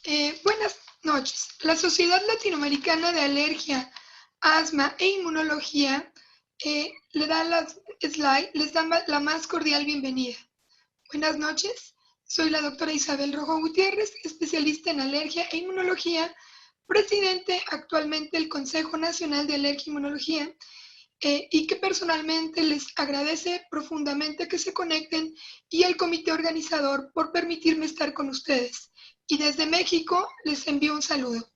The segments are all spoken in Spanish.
Buenas noches. La Sociedad Latinoamericana de Alergia, Asma e Inmunología les da la más cordial bienvenida. Buenas noches. Soy la doctora Isabel Rojo Gutiérrez, especialista en alergia e inmunología, presidente actualmente del Consejo Nacional de Alergia e Inmunología, y que personalmente les agradece profundamente que se conecten y al comité organizador por permitirme estar con ustedes. Y desde México les envío un saludo.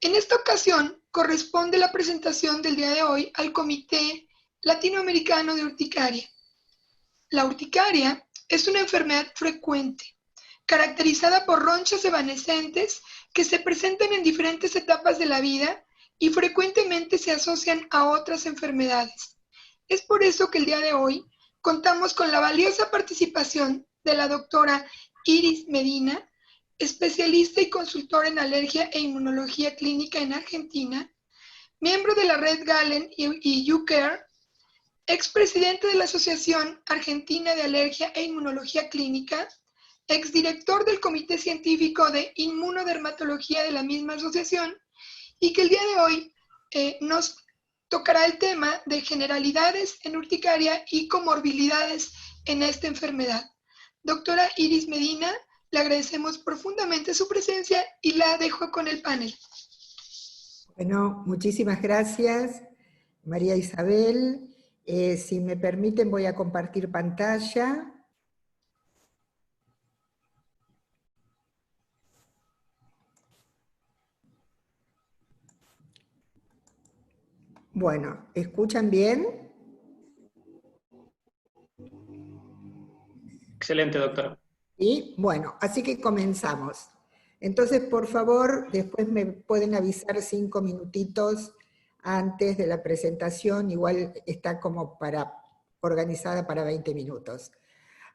En esta ocasión corresponde la presentación del día de hoy al Comité Latinoamericano de Urticaria. La urticaria es una enfermedad frecuente, caracterizada por ronchas evanescentes que se presentan en diferentes etapas de la vida y frecuentemente se asocian a otras enfermedades. Es por eso que el día de hoy contamos con la valiosa participación de la doctora Iris Medina, especialista y consultora en alergia e inmunología clínica en Argentina, miembro de la red Galen y YouCare, expresidente de la Asociación Argentina de Alergia e Inmunología Clínica, exdirector del Comité Científico de Inmunodermatología de la misma asociación, y que el día de hoy nos tocará el tema de generalidades en urticaria y comorbilidades en esta enfermedad. Doctora Iris Medina, le agradecemos profundamente su presencia y la dejo con el panel. Bueno, muchísimas gracias, María Isabel. Si me permiten, voy a compartir pantalla. Bueno, ¿escuchan bien? Excelente, doctora. Y bueno, así que comenzamos. Entonces, por favor, después me pueden avisar 5 minutitos antes de la presentación, igual está como organizada para 20 minutos.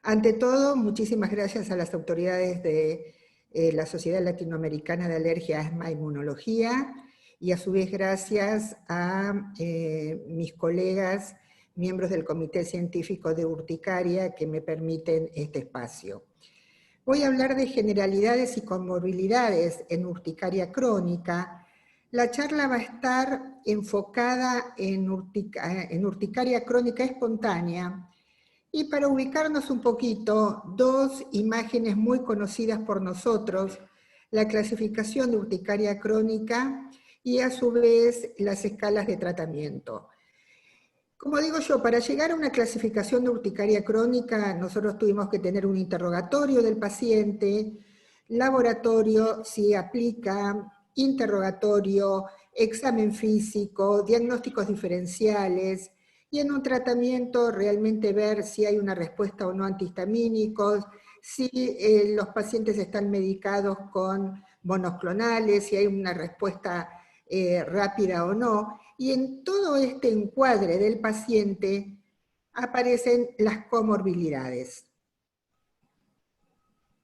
Ante todo, muchísimas gracias a las autoridades de la Sociedad Latinoamericana de Alergia, Asma e Inmunología, y a su vez gracias a mis colegas, miembros del Comité Científico de Urticaria, que me permiten este espacio. Voy a hablar de generalidades y comorbilidades en urticaria crónica. La charla va a estar enfocada en urticaria crónica espontánea, y para ubicarnos un poquito, dos imágenes muy conocidas por nosotros, la clasificación de urticaria crónica y a su vez las escalas de tratamiento. Como digo yo, para llegar a una clasificación de urticaria crónica, nosotros tuvimos que tener un interrogatorio del paciente, laboratorio si aplica, interrogatorio, examen físico, diagnósticos diferenciales, y en un tratamiento realmente ver si hay una respuesta o no a antihistamínicos, si los pacientes están medicados con monoclonales, si hay una respuesta rápida o no. Y en todo este encuadre del paciente aparecen las comorbilidades.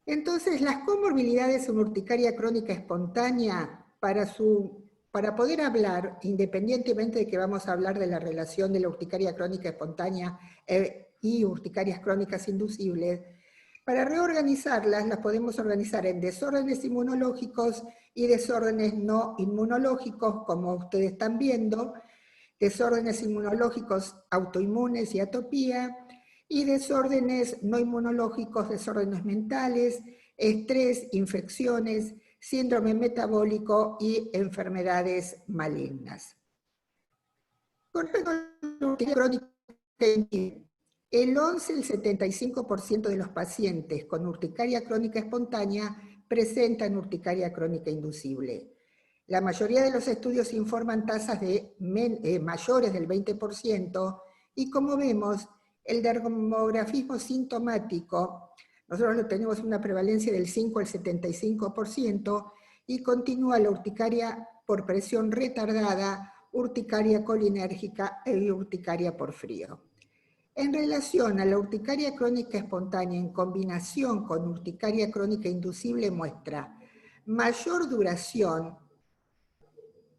Entonces, las comorbilidades en urticaria crónica espontánea, para poder hablar, independientemente de que vamos a hablar de la relación de la urticaria crónica espontánea y urticarias crónicas inducibles, para reorganizarlas, las podemos organizar en desórdenes inmunológicos y desórdenes no inmunológicos, como ustedes están viendo, desórdenes inmunológicos autoinmunes y atopía, y desórdenes no inmunológicos, desórdenes mentales, estrés, infecciones, síndrome metabólico y enfermedades malignas. Con respecto a la urticaria crónica, el 11 y el 75% de los pacientes con urticaria crónica espontánea presentan urticaria crónica inducible. La mayoría de los estudios informan tasas de mayores del 20%, y como vemos, el dermografismo sintomático, nosotros tenemos una prevalencia del 5 al 75%, y continúa la urticaria por presión retardada, urticaria colinérgica y urticaria por frío. En relación a la urticaria crónica espontánea en combinación con urticaria crónica inducible, muestra mayor duración.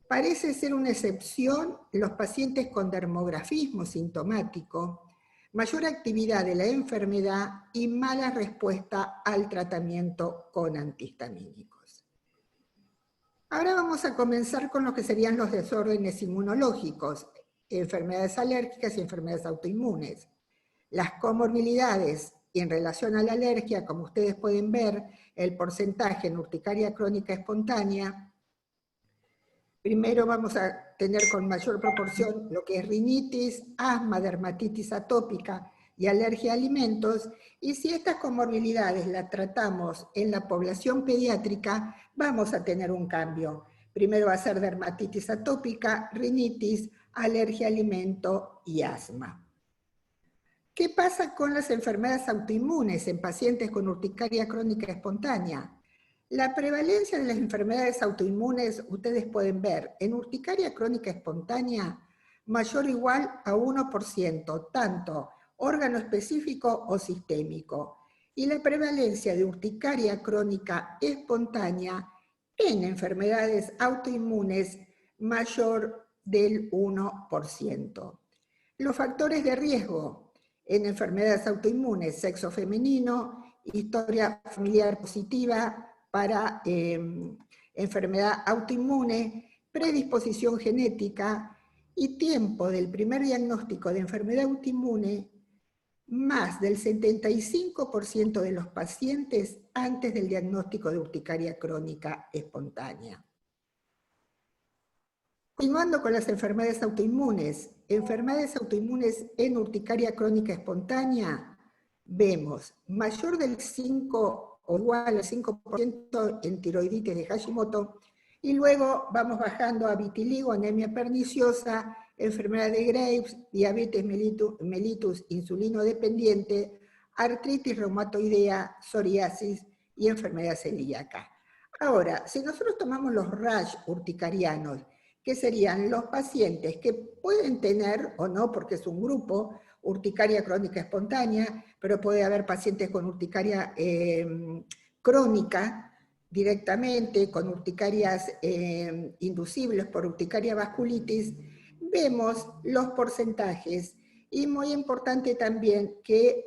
Parece ser una excepción los pacientes con dermografismo sintomático, mayor actividad de la enfermedad y mala respuesta al tratamiento con antihistamínicos. Ahora vamos a comenzar con lo que serían los desórdenes inmunológicos, enfermedades alérgicas y enfermedades autoinmunes. Las comorbilidades en relación a la alergia, como ustedes pueden ver, el porcentaje en urticaria crónica espontánea. Primero vamos a tener con mayor proporción lo que es rinitis, asma, dermatitis atópica y alergia a alimentos, y si estas comorbilidades las tratamos en la población pediátrica, vamos a tener un cambio. Primero va a ser dermatitis atópica, rinitis, alergia a alimento y asma. ¿Qué pasa con las enfermedades autoinmunes en pacientes con urticaria crónica espontánea? La prevalencia de las enfermedades autoinmunes, ustedes pueden ver, en urticaria crónica espontánea, mayor o igual a 1%, tanto órgano específico o sistémico. Y la prevalencia de urticaria crónica espontánea en enfermedades autoinmunes mayor del 1%. Los factores de riesgo en enfermedades autoinmunes, sexo femenino, historia familiar positiva para enfermedad autoinmune, predisposición genética y tiempo del primer diagnóstico de enfermedad autoinmune, más del 75% de los pacientes antes del diagnóstico de urticaria crónica espontánea. Continuando con las enfermedades autoinmunes en urticaria crónica espontánea, vemos mayor del 5 o igual al 5% en tiroiditis de Hashimoto, y luego vamos bajando a vitiligo, anemia perniciosa, enfermedad de Graves, diabetes mellitus insulino dependiente, artritis reumatoidea, psoriasis y enfermedad celíaca. Ahora, si nosotros tomamos los rash urticarianos, que serían los pacientes que pueden tener, o no, porque es un grupo, urticaria crónica espontánea, pero puede haber pacientes con urticaria crónica directamente, con urticarias inducibles por urticaria vasculitis, vemos los porcentajes, y muy importante también que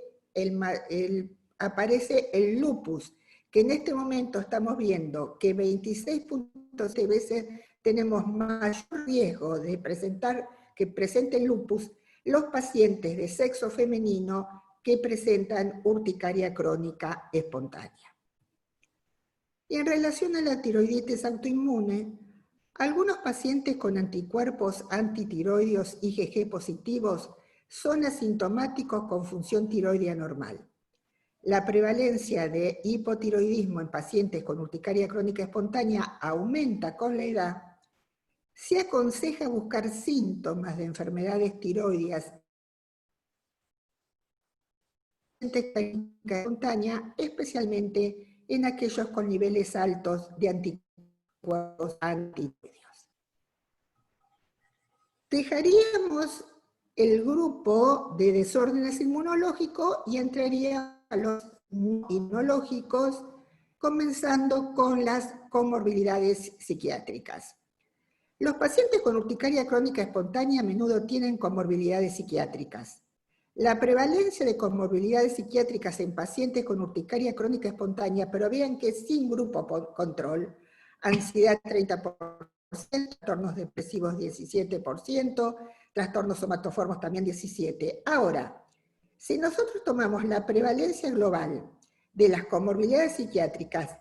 aparece el lupus, que en este momento estamos viendo que 26.7 veces tenemos mayor riesgo de que presenten lupus los pacientes de sexo femenino que presentan urticaria crónica espontánea. Y en relación a la tiroiditis autoinmune, algunos pacientes con anticuerpos antitiroideos IgG positivos son asintomáticos con función tiroidea normal. La prevalencia de hipotiroidismo en pacientes con urticaria crónica espontánea aumenta con la edad. Se aconseja buscar síntomas de enfermedades tiroideas espontánea, especialmente en aquellos con niveles altos de anticuerpos antitiroideos. Dejaríamos el grupo de desórdenes inmunológicos y entraría a los inmunológicos, comenzando con las comorbilidades psiquiátricas. Los pacientes con urticaria crónica espontánea a menudo tienen comorbilidades psiquiátricas. La prevalencia de comorbilidades psiquiátricas en pacientes con urticaria crónica espontánea, pero vean que sin grupo control, ansiedad 30%, trastornos depresivos 17%, trastornos somatoformos también 17%. Ahora, si nosotros tomamos la prevalencia global de las comorbilidades psiquiátricas,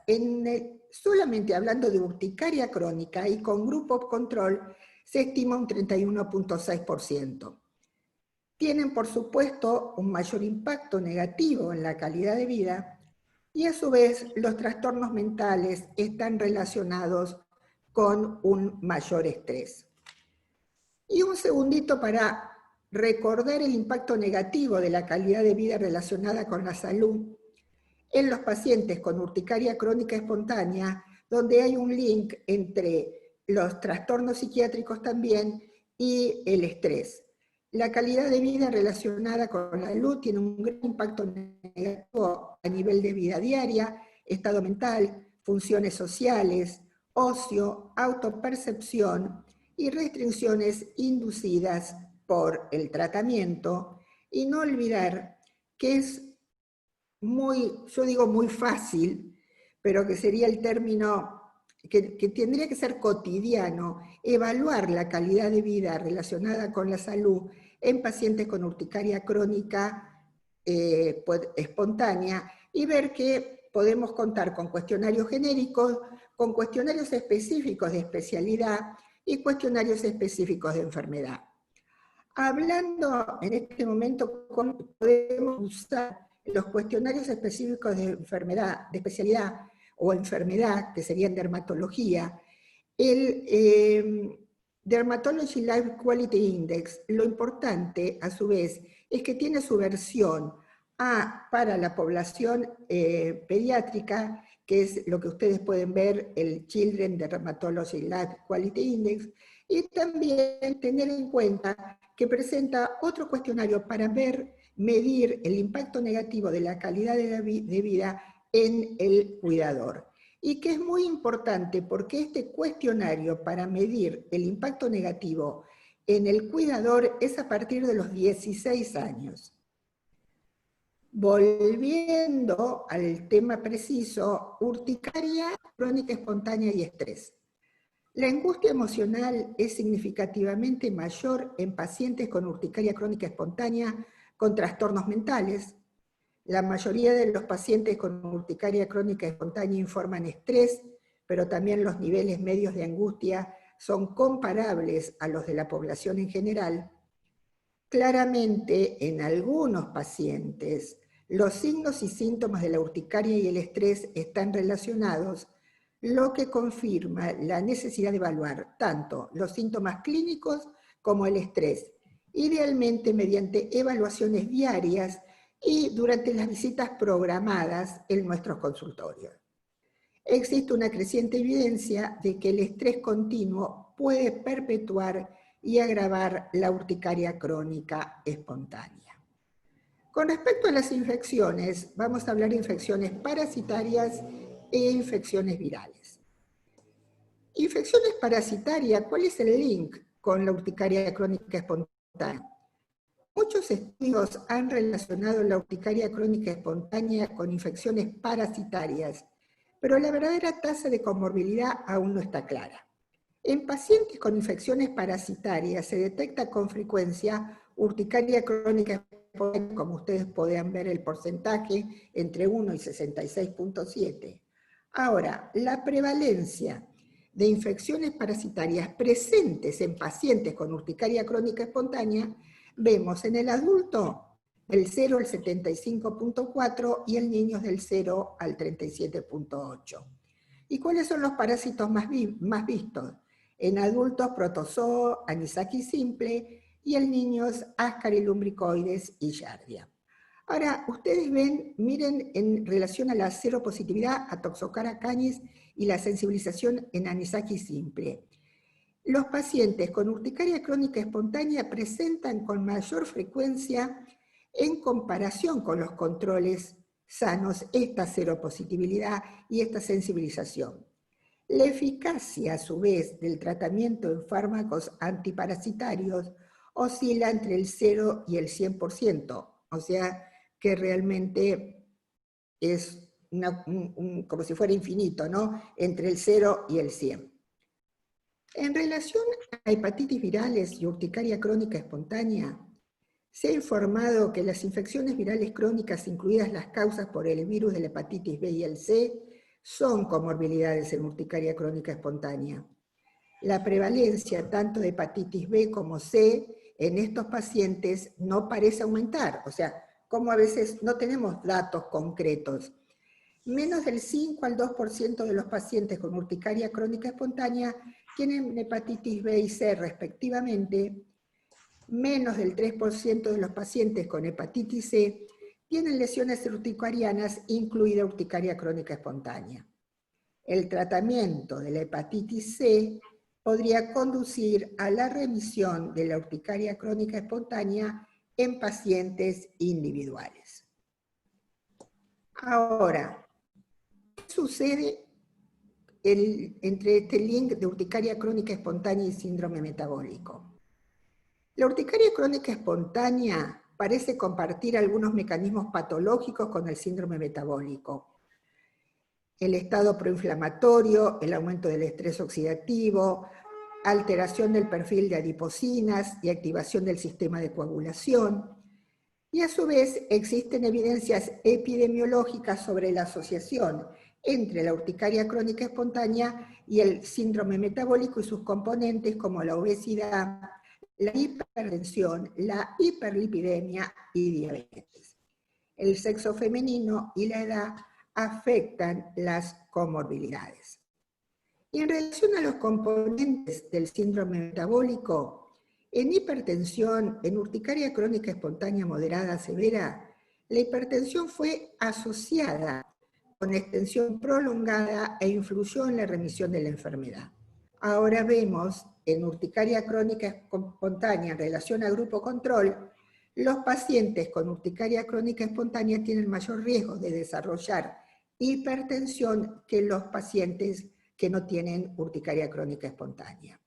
solamente hablando de urticaria crónica y con grupo control, se estima un 31.6%. Tienen, por supuesto, un mayor impacto negativo en la calidad de vida, y a su vez los trastornos mentales están relacionados con un mayor estrés. Y un segundito para recordar el impacto negativo de la calidad de vida relacionada con la salud en los pacientes con urticaria crónica espontánea, donde hay un link entre los trastornos psiquiátricos también y el estrés. La calidad de vida relacionada con la salud tiene un gran impacto negativo a nivel de vida diaria, estado mental, funciones sociales, ocio, autopercepción y restricciones inducidas por el tratamiento. Y no olvidar que es yo digo muy fácil, pero que sería el término que tendría que ser cotidiano evaluar la calidad de vida relacionada con la salud en pacientes con urticaria crónica espontánea y ver que podemos contar con cuestionarios genéricos, con cuestionarios específicos de especialidad y cuestionarios específicos de enfermedad. Hablando en este momento, podemos usar los cuestionarios específicos de enfermedad, de especialidad o enfermedad, que serían dermatología, el Dermatology Life Quality Index. Lo importante, a su vez, es que tiene su versión A para la población pediátrica, que es lo que ustedes pueden ver, el Children Dermatology Life Quality Index, y también tener en cuenta que presenta otro cuestionario para medir el impacto negativo de la calidad de vida en el cuidador. Y que es muy importante porque este cuestionario para medir el impacto negativo en el cuidador es a partir de los 16 años. Volviendo al tema preciso, urticaria crónica espontánea y estrés. La angustia emocional es significativamente mayor en pacientes con urticaria crónica espontánea con trastornos mentales. La mayoría de los pacientes con urticaria crónica espontánea informan estrés, pero también los niveles medios de angustia son comparables a los de la población en general. Claramente, en algunos pacientes, los signos y síntomas de la urticaria y el estrés están relacionados, lo que confirma la necesidad de evaluar tanto los síntomas clínicos como el estrés, idealmente mediante evaluaciones diarias y durante las visitas programadas en nuestros consultorios. Existe una creciente evidencia de que el estrés continuo puede perpetuar y agravar la urticaria crónica espontánea. Con respecto a las infecciones, vamos a hablar de infecciones parasitarias e infecciones virales. Infecciones parasitarias, ¿cuál es el link con la urticaria crónica espontánea? Muchos estudios han relacionado la urticaria crónica espontánea con infecciones parasitarias, pero la verdadera tasa de comorbilidad aún no está clara. En pacientes con infecciones parasitarias se detecta con frecuencia urticaria crónica espontánea, como ustedes podrán ver el porcentaje, entre 1 y 66.7. Ahora, la prevalencia de infecciones parasitarias presentes en pacientes con urticaria crónica espontánea vemos en el adulto del 0 al 75.4 y en niños del 0 al 37.8. ¿Y cuáles son los parásitos más vistos? En adultos, protozoo, Anisakis simple, y en niños, Ascarilumbricoides y Giardia. Ahora, ustedes ven, miren en relación a la seropositividad a Toxocara canis y la sensibilización en Anisakis simple. Los pacientes con urticaria crónica espontánea presentan con mayor frecuencia, en comparación con los controles sanos, esta seropositividad y esta sensibilización. La eficacia, a su vez, del tratamiento en fármacos antiparasitarios oscila entre el 0 y el 100%, o sea que realmente es como si fuera infinito, ¿no? Entre el 0 y el 100. En relación a hepatitis virales y urticaria crónica espontánea, se ha informado que las infecciones virales crónicas, incluidas las causas por el virus de la hepatitis B y el C, son comorbilidades en urticaria crónica espontánea. La prevalencia tanto de hepatitis B como C en estos pacientes no parece aumentar, o sea, como a veces no tenemos datos concretos. Menos del 5 al 2% de los pacientes con urticaria crónica espontánea tienen hepatitis B y C respectivamente. Menos del 3% de los pacientes con hepatitis C tienen lesiones urticarianas, incluida urticaria crónica espontánea. El tratamiento de la hepatitis C podría conducir a la remisión de la urticaria crónica espontánea en pacientes individuales. Ahora, ¿qué sucede entre este link de urticaria crónica espontánea y síndrome metabólico? La urticaria crónica espontánea parece compartir algunos mecanismos patológicos con el síndrome metabólico. el estado proinflamatorio, el aumento del estrés oxidativo, alteración del perfil de adipocinas y activación del sistema de coagulación. Y a su vez existen evidencias epidemiológicas sobre la asociación entre la urticaria crónica espontánea y el síndrome metabólico y sus componentes como la obesidad, la hipertensión, la hiperlipidemia y diabetes. El sexo femenino y la edad afectan las comorbilidades. Y en relación a los componentes del síndrome metabólico, en hipertensión, en urticaria crónica espontánea moderada severa, la hipertensión fue asociada con extensión prolongada e influyó en la remisión de la enfermedad. Ahora vemos en urticaria crónica espontánea en relación a grupo control, los pacientes con urticaria crónica espontánea tienen mayor riesgo de desarrollar hipertensión que los pacientes que no tienen urticaria crónica espontánea.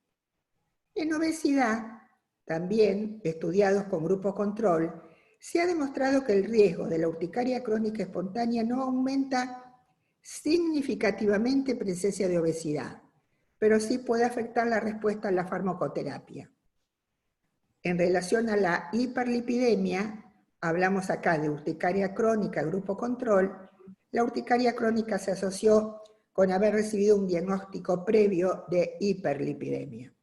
En obesidad, también estudiados con grupo control, se ha demostrado que el riesgo de la urticaria crónica espontánea no aumenta significativamente en presencia de obesidad, pero sí puede afectar la respuesta a la farmacoterapia. En relación a la hiperlipidemia, hablamos acá de urticaria crónica, grupo control. La urticaria crónica se asoció con haber recibido un diagnóstico previo de hiperlipidemia.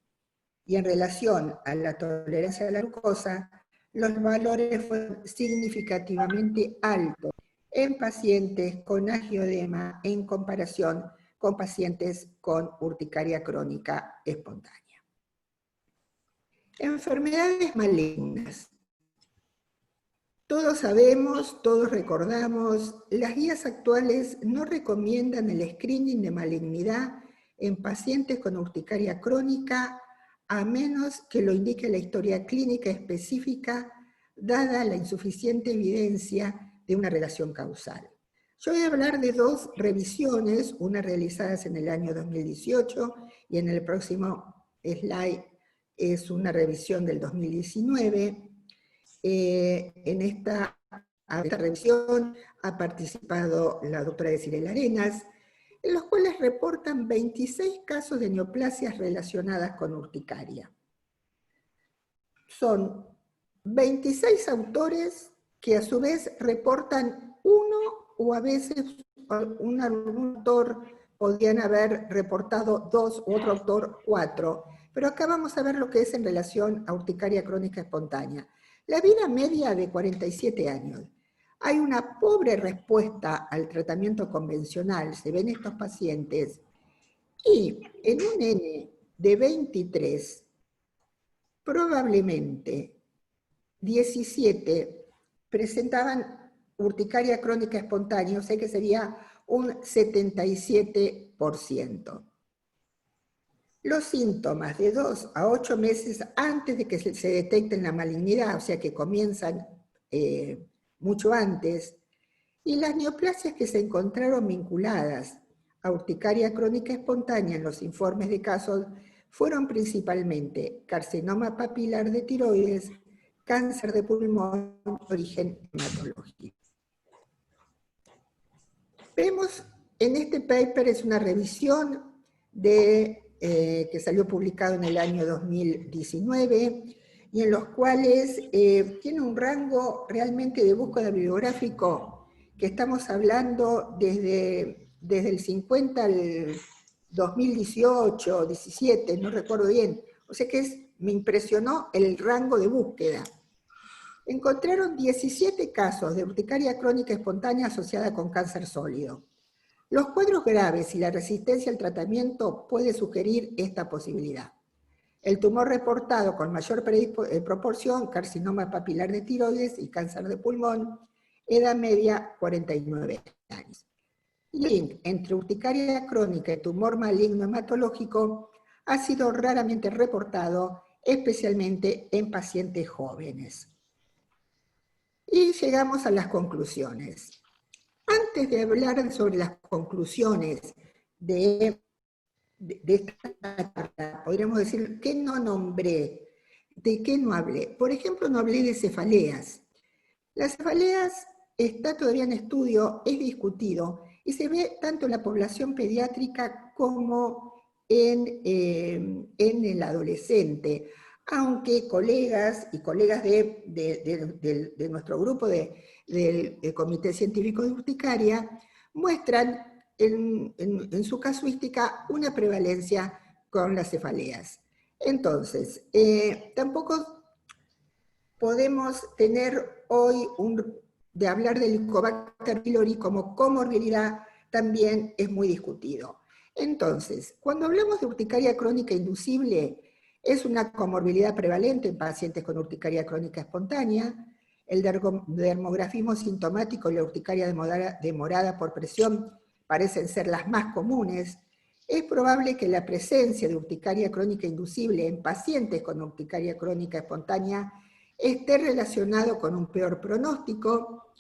Y en relación a la tolerancia a la glucosa, los valores fueron significativamente altos en pacientes con angioedema en comparación con pacientes con urticaria crónica espontánea. Enfermedades malignas. Todos sabemos, todos recordamos, las guías actuales no recomiendan el screening de malignidad en pacientes con urticaria crónica a menos que lo indique la historia clínica específica dada la insuficiente evidencia de una relación causal. Yo voy a hablar de dos revisiones, una realizadas en el año 2018 y en el próximo slide es una revisión del 2019. En esta revisión ha participado la doctora Desiree Arenas, en los cuales reportan 26 casos de neoplasias relacionadas con urticaria. Son 26 autores que a su vez reportan uno o a veces un autor podrían haber reportado 2 u otro autor 4, pero acá vamos a ver lo que es en relación a urticaria crónica espontánea. La vida media de 47 años. Hay una pobre respuesta al tratamiento convencional, se ven estos pacientes, y en un N de 23, probablemente 17 presentaban urticaria crónica espontánea, o sea que sería un 77%. Los síntomas de 2 a 8 meses antes de que se detecte la malignidad, o sea que comienzan mucho antes, y las neoplasias que se encontraron vinculadas a urticaria crónica espontánea en los informes de casos fueron principalmente carcinoma papilar de tiroides, cáncer de pulmón, origen hematológico. Vemos en este paper, es una revisión que salió publicado en el año 2019, y en los cuales tiene un rango realmente de búsqueda bibliográfico que estamos hablando desde el 50 al 2018, 17, no recuerdo bien. O sea que me impresionó el rango de búsqueda. Encontraron 17 casos de urticaria crónica espontánea asociada con cáncer sólido. Los cuadros graves y la resistencia al tratamiento puede sugerir esta posibilidad. El tumor reportado con mayor proporción, carcinoma papilar de tiroides y cáncer de pulmón, edad media 49 años. El link entre urticaria crónica y tumor maligno hematológico ha sido raramente reportado, especialmente en pacientes jóvenes. Y llegamos a las conclusiones. Antes de hablar sobre las conclusiones de esta carta, podríamos decir, ¿qué no nombré? ¿De qué no hablé? Por ejemplo, no hablé de cefaleas. Las cefaleas está todavía en estudio, es discutido, y se ve tanto en la población pediátrica como en el adolescente, aunque colegas y colegas de nuestro grupo del Comité Científico de Urticaria muestran en su casuística una prevalencia con las cefaleas. Entonces, tampoco podemos tener hoy de hablar del Helicobacter pylori como comorbilidad, también es muy discutido. Entonces, cuando hablamos de urticaria crónica inducible, es una comorbilidad prevalente en pacientes con urticaria crónica espontánea. El dermografismo sintomático y la urticaria demorada por presión parecen ser las más comunes. Es probable que la presencia de urticaria crónica inducible en pacientes con urticaria crónica espontánea esté relacionado con un peor pronóstico,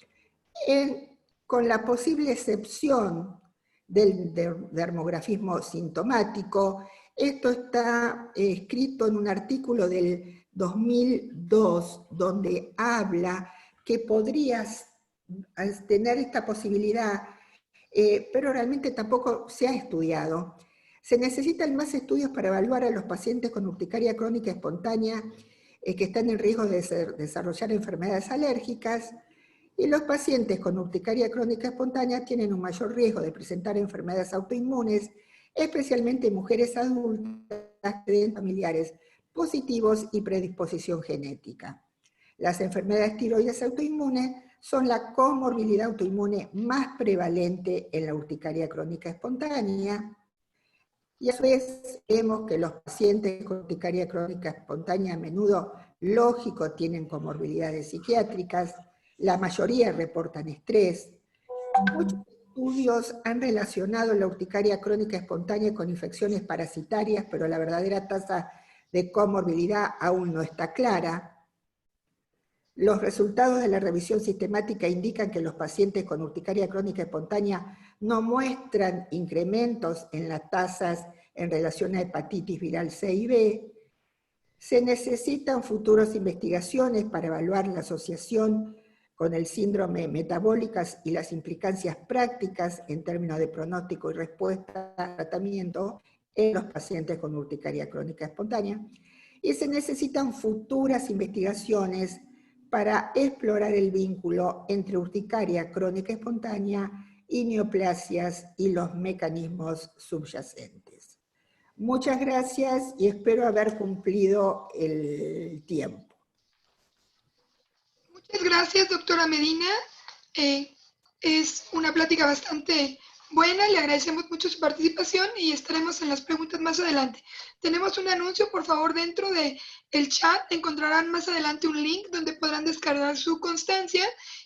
con la posible excepción del dermografismo sintomático. Esto está escrito en un artículo del 2002, donde habla que podrías tener esta posibilidad, pero realmente tampoco se ha estudiado. Se necesitan más estudios para evaluar a los pacientes con urticaria crónica espontánea que están en riesgo de desarrollar enfermedades alérgicas, y los pacientes con urticaria crónica espontánea tienen un mayor riesgo de presentar enfermedades autoinmunes, especialmente en mujeres adultas de familiares positivos y predisposición genética. Las enfermedades tiroides autoinmunes son la comorbilidad autoinmune más prevalente en la urticaria crónica espontánea, y a su vez vemos que los pacientes con urticaria crónica espontánea a menudo, lógico, tienen comorbilidades psiquiátricas, la mayoría reportan estrés. Muchos estudios han relacionado la urticaria crónica espontánea con infecciones parasitarias, pero la verdadera tasa de comorbilidad aún no está clara. Los resultados de la revisión sistemática indican que los pacientes con urticaria crónica espontánea no muestran incrementos en las tasas en relación a hepatitis viral C y B. Se necesitan futuras investigaciones para evaluar la asociación con el síndrome metabólicas y las implicancias prácticas en términos de pronóstico y respuesta al tratamiento en los pacientes con urticaria crónica espontánea. Y se necesitan futuras investigaciones para explorar el vínculo entre urticaria crónica espontánea y neoplasias y los mecanismos subyacentes. Muchas gracias y espero haber cumplido el tiempo. Muchas gracias, doctora Medina. Es una plática bastante buena, le agradecemos mucho su participación y estaremos en las preguntas más adelante. Tenemos un anuncio, por favor, dentro del chat encontrarán más adelante un link donde podrán descargar su constancia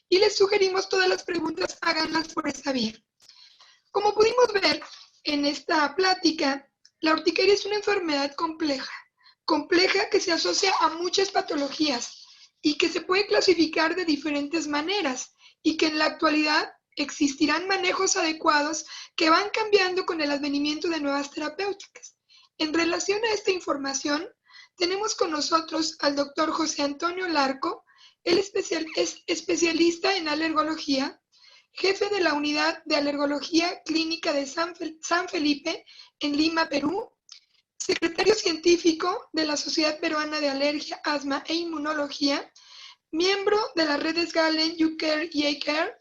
y les sugerimos todas las preguntas, háganlas por esa vía. Como pudimos ver en esta plática, la urticaria es una enfermedad compleja que se asocia a muchas patologías y que se puede clasificar de diferentes maneras y que en la actualidad existirán manejos adecuados que van cambiando con el advenimiento de nuevas terapéuticas. En relación a esta información, tenemos con nosotros al doctor José Antonio Larco. Él es especialista en alergología, jefe de la Unidad de Alergología Clínica de San Felipe en Lima, Perú, secretario científico de la Sociedad Peruana de Alergia, Asma e Inmunología, miembro de las redes Galen, YouCare y iCare,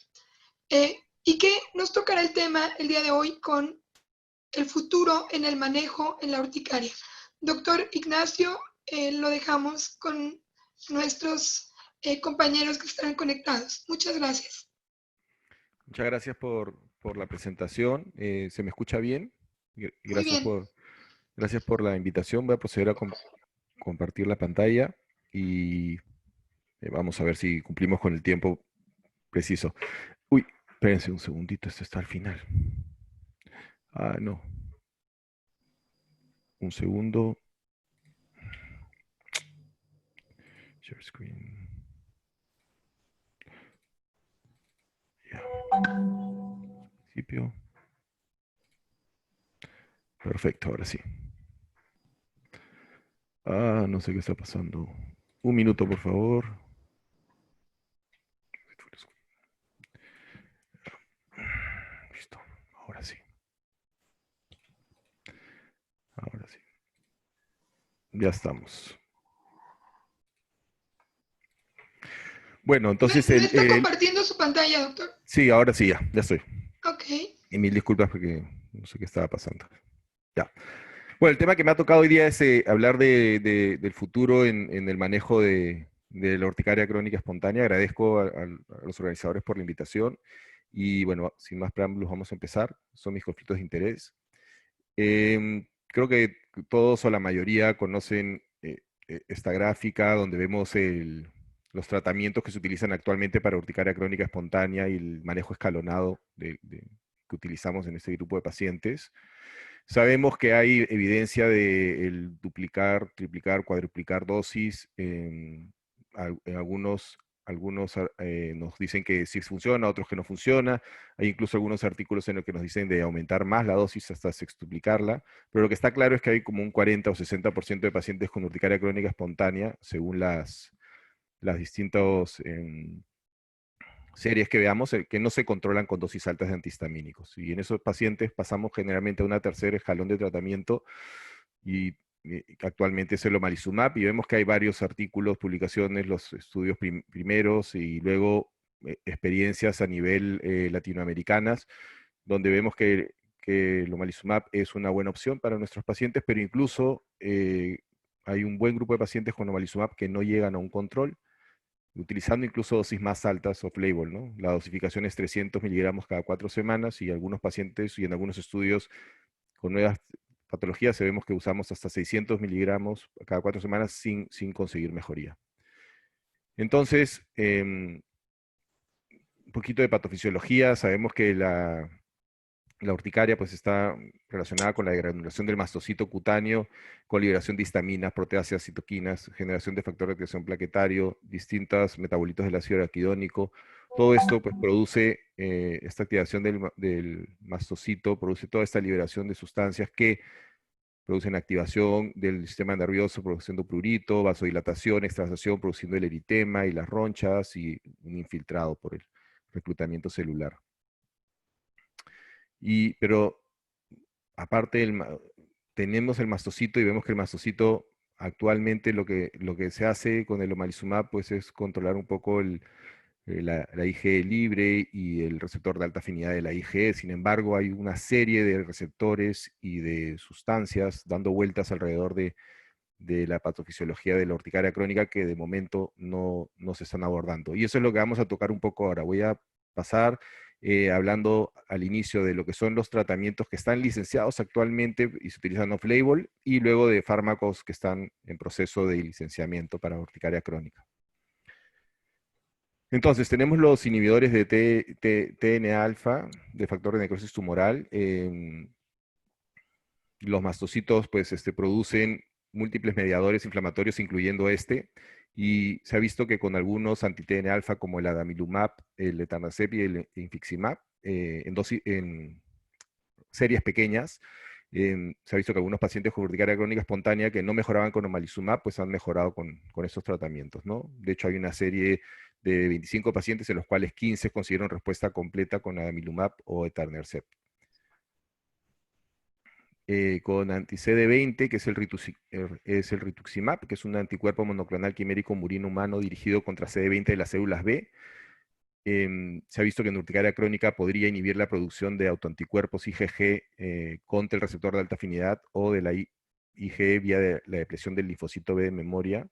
y que nos tocará el tema el día de hoy con el futuro en el manejo en la urticaria. Doctor Ignacio, lo dejamos con nuestros compañeros que estarán conectados. Muchas gracias. Muchas gracias por la presentación. ¿Se me escucha bien? Muy bien. Gracias por la invitación. Voy a proceder a compartir la pantalla y vamos a ver si cumplimos con el tiempo preciso. Uy, espérense un segundito, esto está al final. Ah, no. Un segundo. Share screen. Ya. Principio. Perfecto, ahora sí. Ah, no sé qué está pasando. Un minuto, por favor. Listo. Ya estamos. Bueno, entonces ¿Me está compartiendo su pantalla, doctor? sí, ahora sí, ya estoy. Ok. Y mil disculpas porque no sé qué estaba pasando. Ya. Bueno, el tema que me ha tocado hoy día es hablar del futuro en el manejo de la urticaria crónica espontánea. Agradezco a los organizadores por la invitación. Y bueno, sin más preámbulos, vamos a empezar. Son mis conflictos de interés. Creo que todos o la mayoría conocen esta gráfica donde vemos los tratamientos que se utilizan actualmente para urticaria crónica espontánea y el manejo escalonado que utilizamos en este grupo de pacientes. Sabemos que hay evidencia de el duplicar, triplicar, cuadruplicar dosis. En algunos nos dicen que sí funciona, otros que no funciona. Hay incluso algunos artículos en los que nos dicen de aumentar más la dosis hasta sextuplicarla. Pero lo que está claro es que hay como un 40 o 60% de pacientes con urticaria crónica espontánea, según las distintas series que veamos, que no se controlan con dosis altas de antihistamínicos. Y en esos pacientes pasamos generalmente a una tercera escalón de tratamiento y actualmente es el omalizumab, y vemos que hay varios artículos, publicaciones, los estudios primeros y luego experiencias a nivel latinoamericanas, donde vemos que el omalizumab es una buena opción para nuestros pacientes, pero incluso hay un buen grupo de pacientes con omalizumab que no llegan a un control, utilizando incluso dosis más altas off-label, ¿no? La dosificación es 300 miligramos cada 4 semanas, y algunos pacientes y en algunos estudios con nuevas patologías vemos que usamos hasta 600 miligramos cada 4 semanas sin conseguir mejoría. Entonces, un poquito de patofisiología. Sabemos que la urticaria pues está relacionada con la degranulación del mastocito cutáneo, con liberación de histaminas, proteáceas, citoquinas, generación de factor de acreción plaquetario, distintos metabolitos del ácido araquidónico. Todo esto pues produce esta activación del mastocito, produce toda esta liberación de sustancias que producen activación del sistema nervioso, produciendo prurito, vasodilatación, extravasación, produciendo el eritema y las ronchas y un infiltrado por el reclutamiento celular. Pero aparte tenemos el mastocito y vemos que el mastocito actualmente lo que se hace con el omalizumab pues es controlar un poco la IgE libre y el receptor de alta afinidad de la IgE. Sin embargo, hay una serie de receptores y de sustancias dando vueltas alrededor de la patofisiología de la urticaria crónica que de momento no se están abordando. Y eso es lo que vamos a tocar un poco ahora. Voy a pasar hablando al inicio de lo que son los tratamientos que están licenciados actualmente y se utilizan off-label, y luego de fármacos que están en proceso de licenciamiento para urticaria crónica. Entonces, tenemos los inhibidores de TNA-alfa, de factor de necrosis tumoral. Los mastocitos pues, producen múltiples mediadores inflamatorios, incluyendo y se ha visto que con algunos anti-TNA-alfa, como el adalimumab, el etanercept y el infliximab, en series pequeñas, se ha visto que algunos pacientes con urticaria crónica espontánea que no mejoraban con omalizumab, pues han mejorado con estos tratamientos, ¿no? De hecho, hay una serie de 25 pacientes en los cuales 15 consiguieron respuesta completa con adalimumab o etanercept. Con anti-CD20, que es el rituximab, que es un anticuerpo monoclonal quimérico murino humano dirigido contra CD20 de las células B. Se ha visto que en urticaria crónica podría inhibir la producción de autoanticuerpos IgG contra el receptor de alta afinidad o de la IgE vía la depresión del linfocito B de memoria.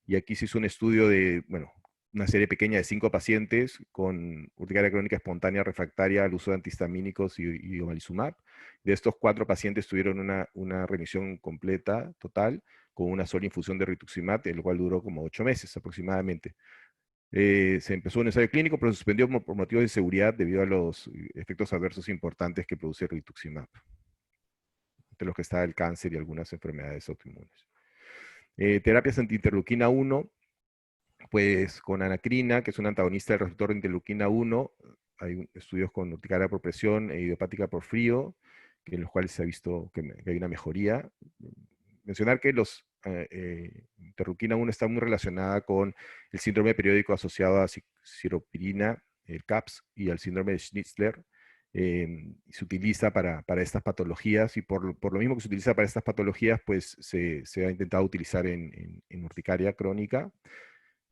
Y aquí se hizo un estudio de, bueno, una serie pequeña de 5 pacientes con urticaria crónica espontánea refractaria al uso de antihistamínicos y omalizumab. De estos 4 pacientes tuvieron una remisión completa, total, con una sola infusión de rituximab, el cual duró como 8 meses aproximadamente. Se empezó un ensayo clínico, pero se suspendió por motivos de seguridad debido a los efectos adversos importantes que produce rituximab, entre los que está el cáncer y algunas enfermedades autoinmunes. Terapias anti-interleuquina 1, pues con anacrina, que es un antagonista del receptor de interleuquina 1, hay estudios con urticaria por presión e idiopática por frío, en los cuales se ha visto que hay una mejoría. Mencionar que los interleuquina 1 está muy relacionada con el síndrome periódico asociado a siropirina, el CAPS, y al síndrome de Schnitzler, Se utiliza para estas patologías, y por lo mismo que se utiliza para estas patologías, pues se ha intentado utilizar en urticaria crónica.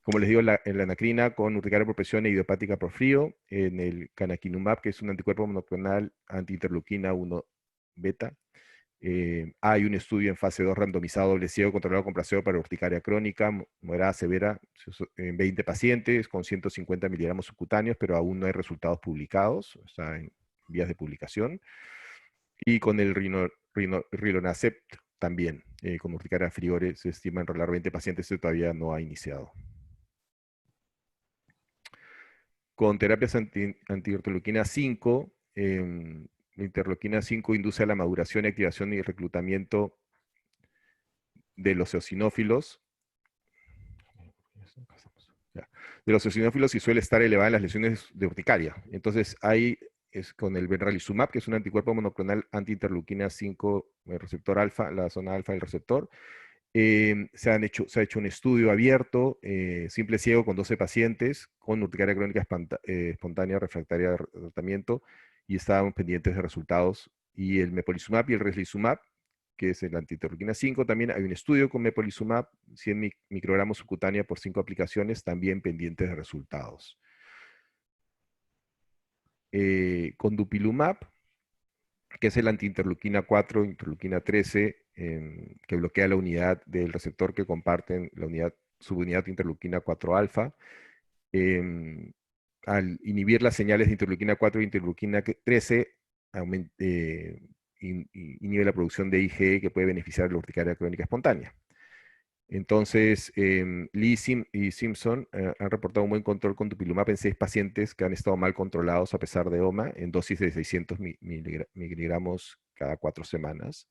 Como les digo, en la anacrina con urticaria por presión e idiopática por frío, en el canakinumab, que es un anticuerpo monoclonal antiinterleuquina 1 beta. Hay un estudio en fase 2 randomizado doble ciego controlado con placebo para urticaria crónica, moderada severa, en 20 pacientes con 150 miligramos subcutáneos, pero aún no hay resultados publicados, está en vías de publicación. Y con el rilonacept también, con urticaria friore, se estima enrolar 20 pacientes, este todavía no ha iniciado. Con terapias anti-interleuquina 5, la interleuquina 5 induce a la maduración, activación y reclutamiento de los eosinófilos. De los eosinófilos, y suele estar elevada en las lesiones de urticaria. Entonces, ahí es con el benralizumab, que es un anticuerpo monoclonal anti-interleuquina 5, el receptor alfa, la zona alfa del receptor. Se ha hecho un estudio abierto, simple ciego, con 12 pacientes con urticaria crónica espontánea refractaria de tratamiento, y estábamos pendientes de resultados. Y el mepolizumab y el reslizumab, que es el antiinterleuquina 5, también hay un estudio con mepolizumab, 100 microgramos subcutánea por 5 aplicaciones, también pendientes de resultados. Con dupilumab, que es el antiinterleuquina 4, interleuquina 13, que bloquea la unidad del receptor que comparten, la subunidad interleuquina 4 alfa. Al inhibir las señales de interleuquina 4 y interleuquina 13, inhibe la producción de IgE, que puede beneficiar a la urticaria crónica espontánea. Entonces, Lee y Simpson han reportado un buen control con dupilumab en 6 pacientes que han estado mal controlados a pesar de OMA, en dosis de 600 miligramos cada 4 semanas.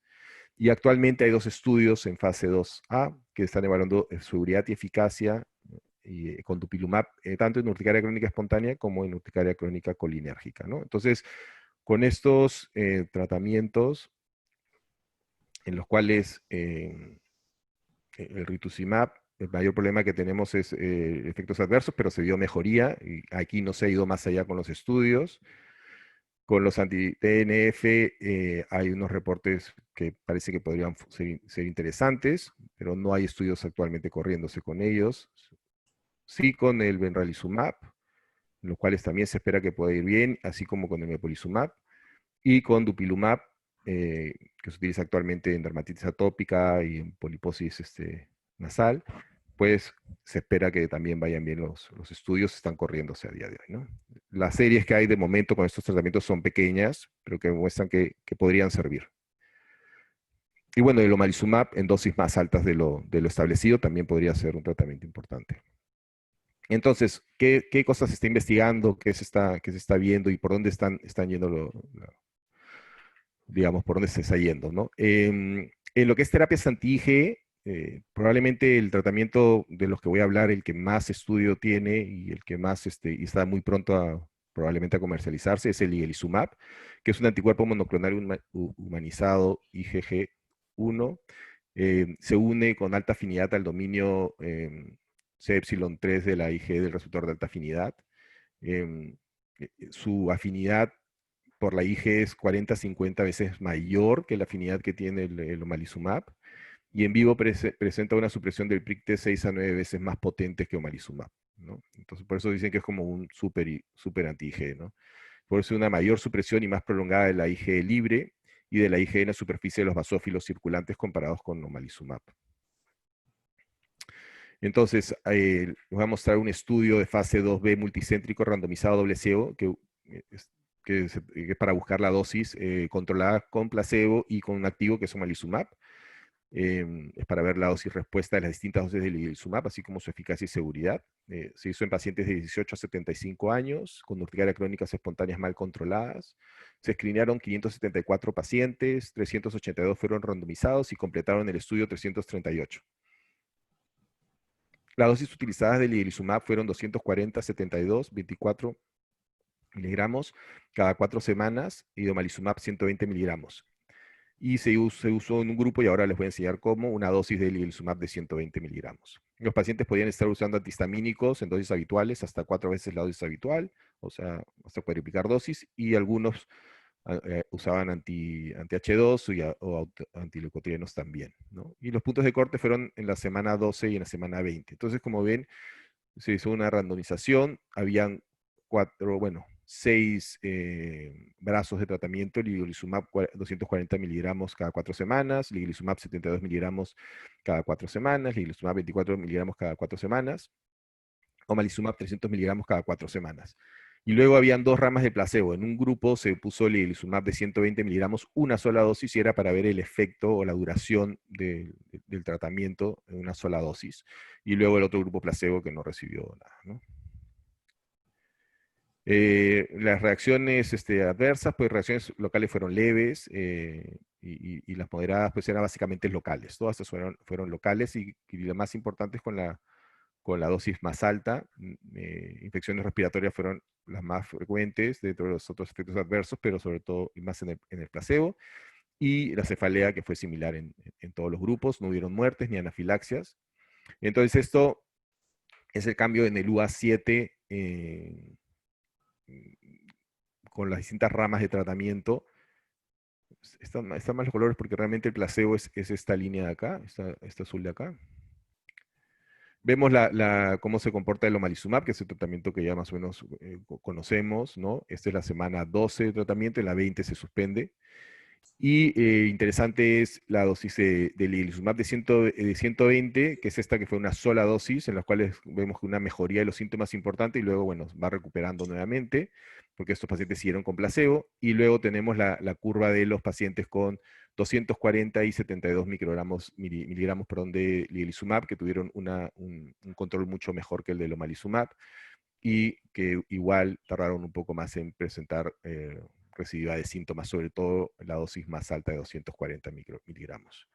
Y actualmente hay 2 estudios en fase 2A que están evaluando seguridad y eficacia con dupilumab, tanto en urticaria crónica espontánea como en urticaria crónica colinérgica, ¿no? Entonces, con estos tratamientos, en los cuales el rituximab, el mayor problema que tenemos es efectos adversos, pero se vio mejoría, y aquí no se ha ido más allá con los estudios. Con los anti-TNF hay unos reportes que parece que podrían ser interesantes, pero no hay estudios actualmente corriéndose con ellos. Sí, con el benralizumab, los cuales también se espera que pueda ir bien, así como con el mepolizumab, y con dupilumab, que se utiliza actualmente en dermatitis atópica y en poliposis nasal, pues se espera que también vayan bien los estudios, están corriéndose a día de hoy, ¿no? Las series que hay de momento con estos tratamientos son pequeñas, pero que muestran que podrían servir. Y bueno, el omalizumab en dosis más altas de lo establecido también podría ser un tratamiento importante. Entonces, ¿qué cosas se está investigando, qué se está viendo y por dónde están yendo digamos, por dónde se está yendo, ¿no? En lo que es terapias anti-IgE, probablemente el tratamiento de los que voy a hablar, el que más estudio tiene y el que más y está muy pronto probablemente a comercializarse, es el igelizumab, que es un anticuerpo monoclonal humanizado IgG1. Se une con alta afinidad al dominio C-epsilon-3 de la IgE del receptor de alta afinidad. Su afinidad por la IgE es 40-50 veces mayor que la afinidad que tiene el omalizumab, y en vivo presenta una supresión del PRIC-T 6 a 9 veces más potente que omalizumab, ¿no? Entonces, por eso dicen que es como un super anti-IgE, ¿no? Por eso una mayor supresión y más prolongada de la IgE libre y de la IgE en la superficie de los basófilos circulantes comparados con omalizumab. Entonces, les voy a mostrar un estudio de fase 2B multicéntrico randomizado doble ciego, que es para buscar la dosis controlada con placebo y con un activo que es omalizumab. Es para ver la dosis respuesta de las distintas dosis del igelizumab, así como su eficacia y seguridad. Se hizo en pacientes de 18 a 75 años, con urticaria crónicas espontáneas mal controladas. Se screenaron 574 pacientes, 382 fueron randomizados y completaron el estudio 338. Las dosis utilizadas del igelizumab fueron 240, 72, 24 miligramos cada 4 semanas, y de omalizumab 120 miligramos. y se usó en un grupo, y ahora les voy a enseñar cómo, una dosis de ligelizumab de 120 miligramos. Los pacientes podían estar usando antihistamínicos en dosis habituales, hasta 4 veces la dosis habitual, o sea, hasta cuadruplicar dosis, y algunos usaban anti-H2 o antileucotrienos también, ¿no? Y los puntos de corte fueron en la semana 12 y en la semana 20. Entonces, como ven, se hizo una randomización, habían 6 brazos de tratamiento: ligelizumab 240 miligramos cada 4 semanas, ligelizumab 72 miligramos cada 4 semanas, ligelizumab 24 miligramos cada 4 semanas, omalizumab 300 miligramos cada 4 semanas. Y luego habían 2 ramas de placebo. En un grupo se puso ligelizumab de 120 miligramos, una sola dosis, y era para ver el efecto o la duración del tratamiento en una sola dosis. Y luego el otro grupo placebo que no recibió nada, ¿no? Las reacciones adversas, pues reacciones locales fueron leves, y las moderadas pues eran básicamente locales. Todas estas fueron locales, y las más importantes con la dosis más alta. Infecciones respiratorias fueron las más frecuentes dentro de los otros efectos adversos, pero sobre todo y más en el placebo. Y la cefalea, que fue similar en todos los grupos. No hubieron muertes ni anafilaxias. Entonces esto es el cambio en el UA7 con las distintas ramas de tratamiento. Están más los colores porque realmente el placebo es esta línea de acá, esta azul de acá. Vemos cómo se comporta el omalizumab, que es el tratamiento que ya más o menos conocemos, ¿no? Esta es la semana 12 de tratamiento, en la 20 se suspende. Y interesante es la dosis de ligelizumab de 120, que es esta que fue una sola dosis, en las cuales vemos una mejoría de los síntomas importante, y luego, bueno, va recuperando nuevamente, porque estos pacientes siguieron con placebo. Y luego tenemos la curva de los pacientes con 240 y 72 miligramos de ligelizumab, que tuvieron un control mucho mejor que el del omalizumab, y que igual tardaron un poco más en presentar recidiva de síntomas, sobre todo la dosis más alta de 240 miligramos,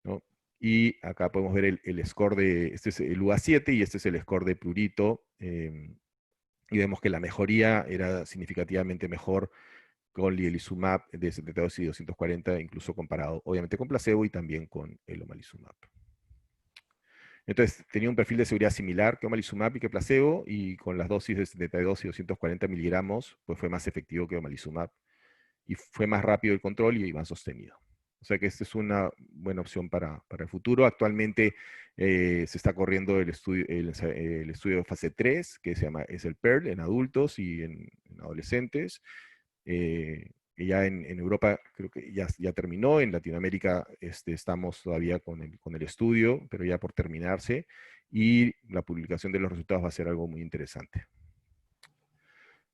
¿no? Y acá podemos ver el score este es el UA7 y este es el score de prurito, y vemos que la mejoría era significativamente mejor con ligelizumab de 72 y 240, incluso comparado obviamente con placebo y también con el omalizumab. Entonces tenía un perfil de seguridad similar que omalizumab y que placebo, y con las dosis de 72 y 240 miligramos, pues fue más efectivo que omalizumab, y fue más rápido el control y más sostenido. O sea que esta es una buena opción para el futuro. Actualmente se está corriendo el estudio de fase 3, que es el PEARL en adultos y en adolescentes. Que ya en Europa creo que ya terminó. En Latinoamérica estamos todavía con el estudio, pero ya por terminarse, y la publicación de los resultados va a ser algo muy interesante.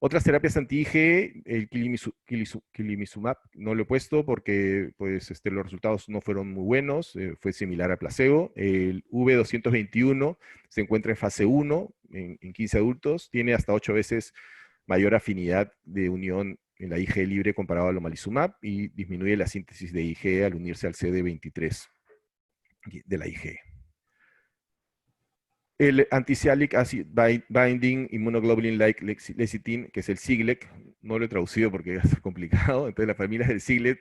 Otras terapias anti-IgE, el quilimizumab no lo he puesto porque pues, los resultados no fueron muy buenos, fue similar al placebo. El V221 se encuentra en fase 1 en 15 adultos, tiene hasta 8 veces mayor afinidad de unión en la IgE libre comparado al omalizumab, y disminuye la síntesis de IgE al unirse al CD23 de la IgE. El anti-sialic acid binding immunoglobulin-like lecithin, que es el SIGLEC, no lo he traducido porque es complicado. Entonces, las familias del SIGLET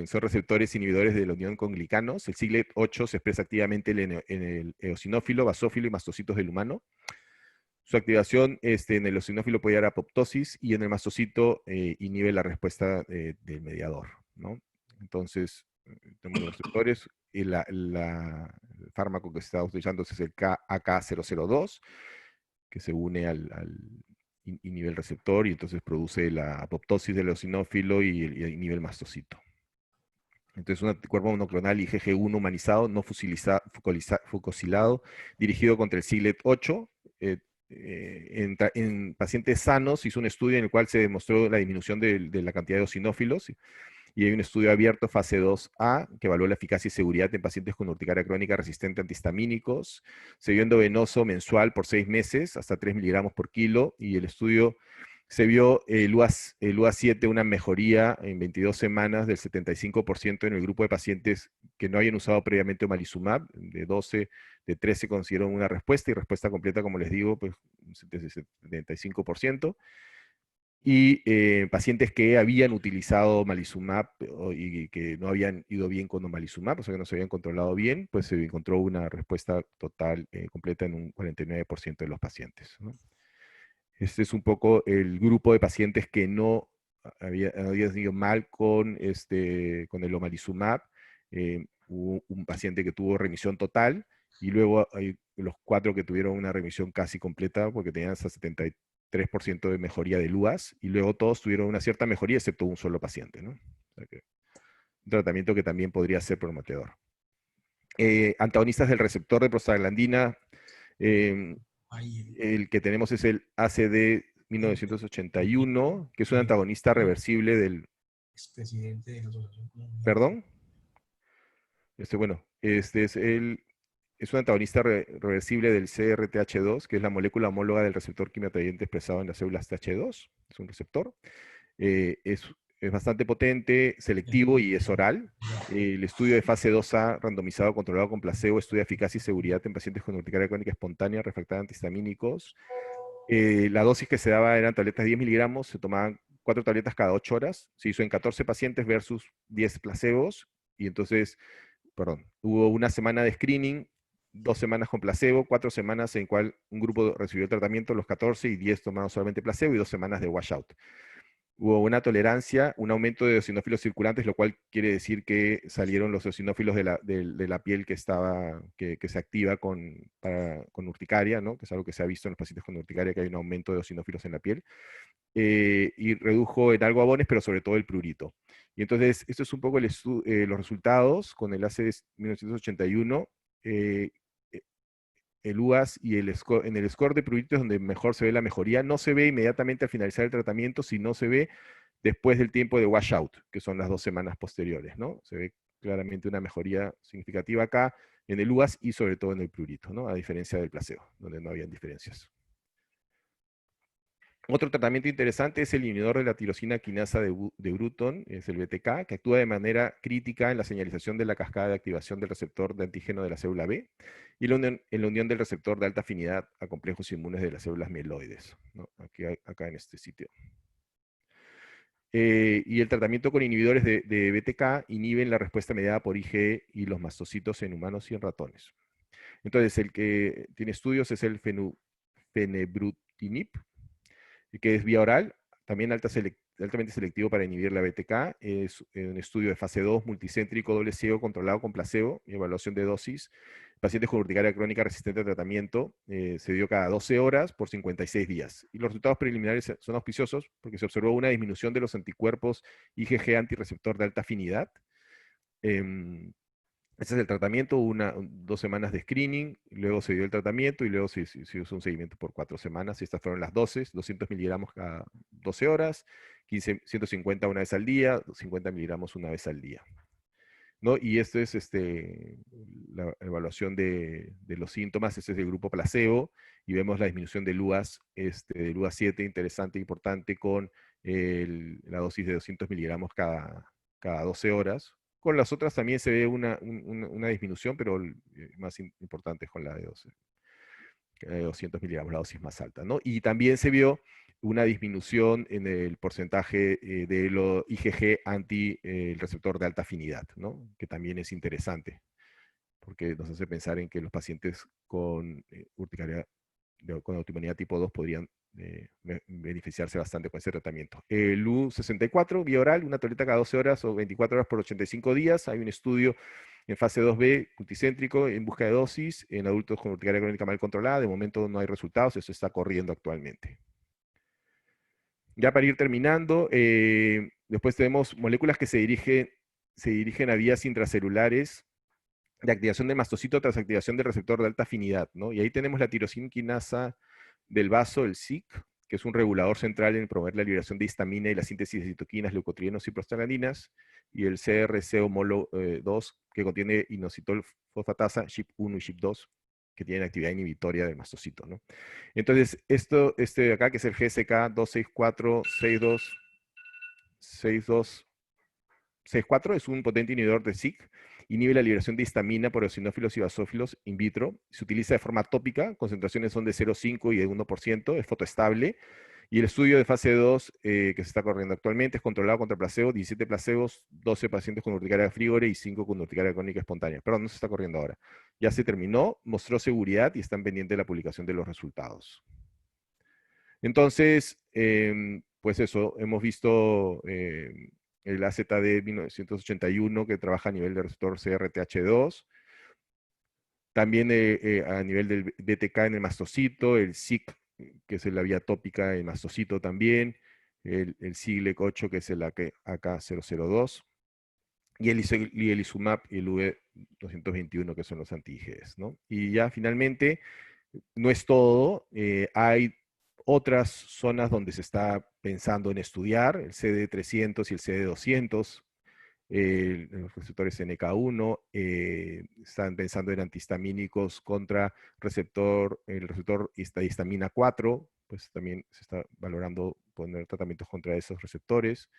son receptores inhibidores de la unión con glicanos. El SIGLET8 se expresa activamente en el eosinófilo, basófilo y mastocitos del humano. Su activación en el eosinófilo puede dar apoptosis, y en el mastocito inhibe la respuesta del mediador, ¿no? Entonces, tenemos los receptores, y el fármaco que se está utilizando es el AK002, que se une inhibe el receptor, y entonces produce la apoptosis del eosinófilo y inhibe el mastocito. Entonces, un anticuerpo monoclonal IgG1 humanizado, no fucosilado, dirigido contra el SIGLET8. En pacientes sanos hizo un estudio en el cual se demostró la disminución de la cantidad de eosinófilos, y hay un estudio abierto, fase 2A, que evaluó la eficacia y seguridad en pacientes con urticaria crónica resistente a antihistamínicos. Se vio endovenoso mensual por 6 meses, hasta 3 miligramos por kilo, y el estudio se vio el UA7 una mejoría en 22 semanas del 75% en el grupo de pacientes que no hayan usado previamente omalizumab. De 13 consiguieron una respuesta, y respuesta completa, como les digo, pues 75%. Y pacientes que habían utilizado omalizumab y que no habían ido bien con omalizumab, o sea que no se habían controlado bien, pues se encontró una respuesta total completa en un 49% de los pacientes, ¿no? Este es un poco el grupo de pacientes que no habían ido mal con el omalizumab. Hubo un paciente que tuvo remisión total y luego hay los 4 que tuvieron una remisión casi completa porque tenían hasta 73% de mejoría de LUAS, y luego todos tuvieron una cierta mejoría excepto un solo paciente, ¿no? O sea que, un tratamiento que también podría ser prometedor. Antagonistas del receptor de prostaglandina, el que tenemos es el ACD 1981, que es un antagonista reversible del... Expresidente de la Asociación Colombiana. ¿Perdón? Es un antagonista reversible del CRTH2, que es la molécula homóloga del receptor quimioatrayente expresado en las células TH2. Es un receptor. Es bastante potente, selectivo y es oral. El estudio de fase 2A, randomizado, controlado con placebo, estudia eficacia y seguridad en pacientes con urticaria crónica espontánea, refractaria a antihistamínicos. La dosis que se daba eran tabletas de 10 miligramos, se tomaban 4 tabletas cada 8 horas. Se hizo en 14 pacientes versus 10 placebos. Y entonces, hubo una semana de screening, 2 semanas con placebo, 4 semanas en cual un grupo recibió el tratamiento, los 14, y 10 tomaron solamente placebo, y 2 semanas de washout. Hubo una tolerancia, un aumento de eosinófilos circulantes, lo cual quiere decir que salieron los eosinófilos de la piel que se activa con urticaria, ¿no? Que es algo que se ha visto en los pacientes con urticaria, que hay un aumento de eosinófilos en la piel. Y redujo en algo abones, pero sobre todo el prurito. Y entonces, esto es un poco los resultados con el ACD 1981. El UAS y en el score de prurito es donde mejor se ve la mejoría. No se ve inmediatamente al finalizar el tratamiento, sino se ve después del tiempo de washout, que son las 2 semanas posteriores, ¿no? Se ve claramente una mejoría significativa acá en el UAS y sobre todo en el prurito, ¿no? A diferencia del placebo, donde no habían diferencias. Otro tratamiento interesante es el inhibidor de la tirosina quinasa de Bruton, es el BTK, que actúa de manera crítica en la señalización de la cascada de activación del receptor de antígeno de la célula B y en la unión del receptor de alta afinidad a complejos inmunes de las células mieloides, ¿no? Acá en este sitio. Y el tratamiento con inhibidores de BTK inhiben la respuesta mediada por IgE y los mastocitos en humanos y en ratones. Entonces, el que tiene estudios es el fenebrutinib, que es vía oral, también altamente selectivo para inhibir la BTK. Es un estudio de fase 2, multicéntrico, doble ciego, controlado con placebo y evaluación de dosis. Pacientes con urticaria crónica resistente a tratamiento, se dio cada 12 horas por 56 días. Y los resultados preliminares son auspiciosos porque se observó una disminución de los anticuerpos IgG antirreceptor de alta afinidad. Ese es el tratamiento, 2 semanas de screening, luego se dio el tratamiento y luego se hizo un seguimiento por 4 semanas. Y estas fueron las dosis: 200 miligramos cada 12 horas, 150 una vez al día, 50 miligramos una vez al día, ¿no? Y esto es la evaluación de los síntomas. Este es el grupo placebo y vemos la disminución del UAS, del UAS 7, interesante e importante, con la dosis de 200 miligramos cada 12 horas. Con las otras también se ve una disminución, pero más importante es con la de 200 miligramos, la dosis más alta, ¿no? Y también se vio una disminución en el porcentaje de lo IgG anti el receptor de alta afinidad, ¿no? Que también es interesante, porque nos hace pensar en que los pacientes con urticaria con autoinmunidad tipo 2 podrían beneficiarse bastante con ese tratamiento. El U64, vía oral, una tableta cada 12 horas o 24 horas por 85 días. Hay un estudio en fase 2B, multicéntrico, en busca de dosis, en adultos con urticaria crónica mal controlada. De momento no hay resultados, eso está corriendo actualmente. Ya para ir terminando, después tenemos moléculas que se dirigen a vías intracelulares de activación del mastocito tras activación del receptor de alta afinidad, ¿no? Y ahí tenemos la tirosina quinasa del vaso, el SIC, que es un regulador central en promover la liberación de histamina y la síntesis de citoquinas, leucotrienos y prostaglandinas, y el CRC-HOMOLO2, que contiene inositol fosfatasa, SHIP1 y SHIP2, que tienen actividad inhibitoria del mastocito, ¿no? Entonces, este de acá, que es el GSK 264 es un potente inhibidor de SIC, inhibe la liberación de histamina por eosinófilos y basófilos in vitro, se utiliza de forma tópica, concentraciones son de 0,5 y de 1%, es fotoestable, Y el estudio de fase 2 que se está corriendo actualmente es controlado contra placebo, 17 placebos, 12 pacientes con urticaria frívole y 5 con urticaria crónica espontánea. Perdón, no se está corriendo ahora. Ya se terminó, mostró seguridad y están pendientes de la publicación de los resultados. Entonces, pues eso, hemos visto el AZD 1981 que trabaja a nivel del receptor CRTH2, también a nivel del BTK en el mastocito, el SIC, que es la vía tópica en mastocito también, el SIGLEC8, que es el AK002, y el Izumab y el V221, que son los anti-IgEs, ¿no? Y ya finalmente, no es todo, hay otras zonas donde se está pensando en estudiar, el CD300 y el CD200, los receptores NK1, están pensando en antihistamínicos contra el receptor histamina 4, pues también se está valorando poner tratamientos contra esos receptores.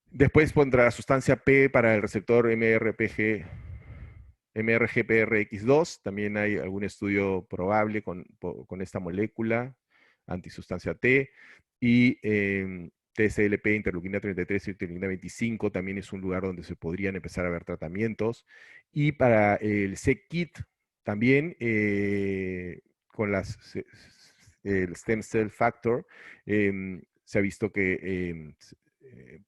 Después contra la sustancia P para el receptor MRGPRX2, también hay algún estudio probable con esta molécula, antisustancia T, y TSLP, interleuquina 33 y interleuquina 25, también es un lugar donde se podrían empezar a ver tratamientos. Y para el c-KIT, también con el stem cell factor, se ha visto que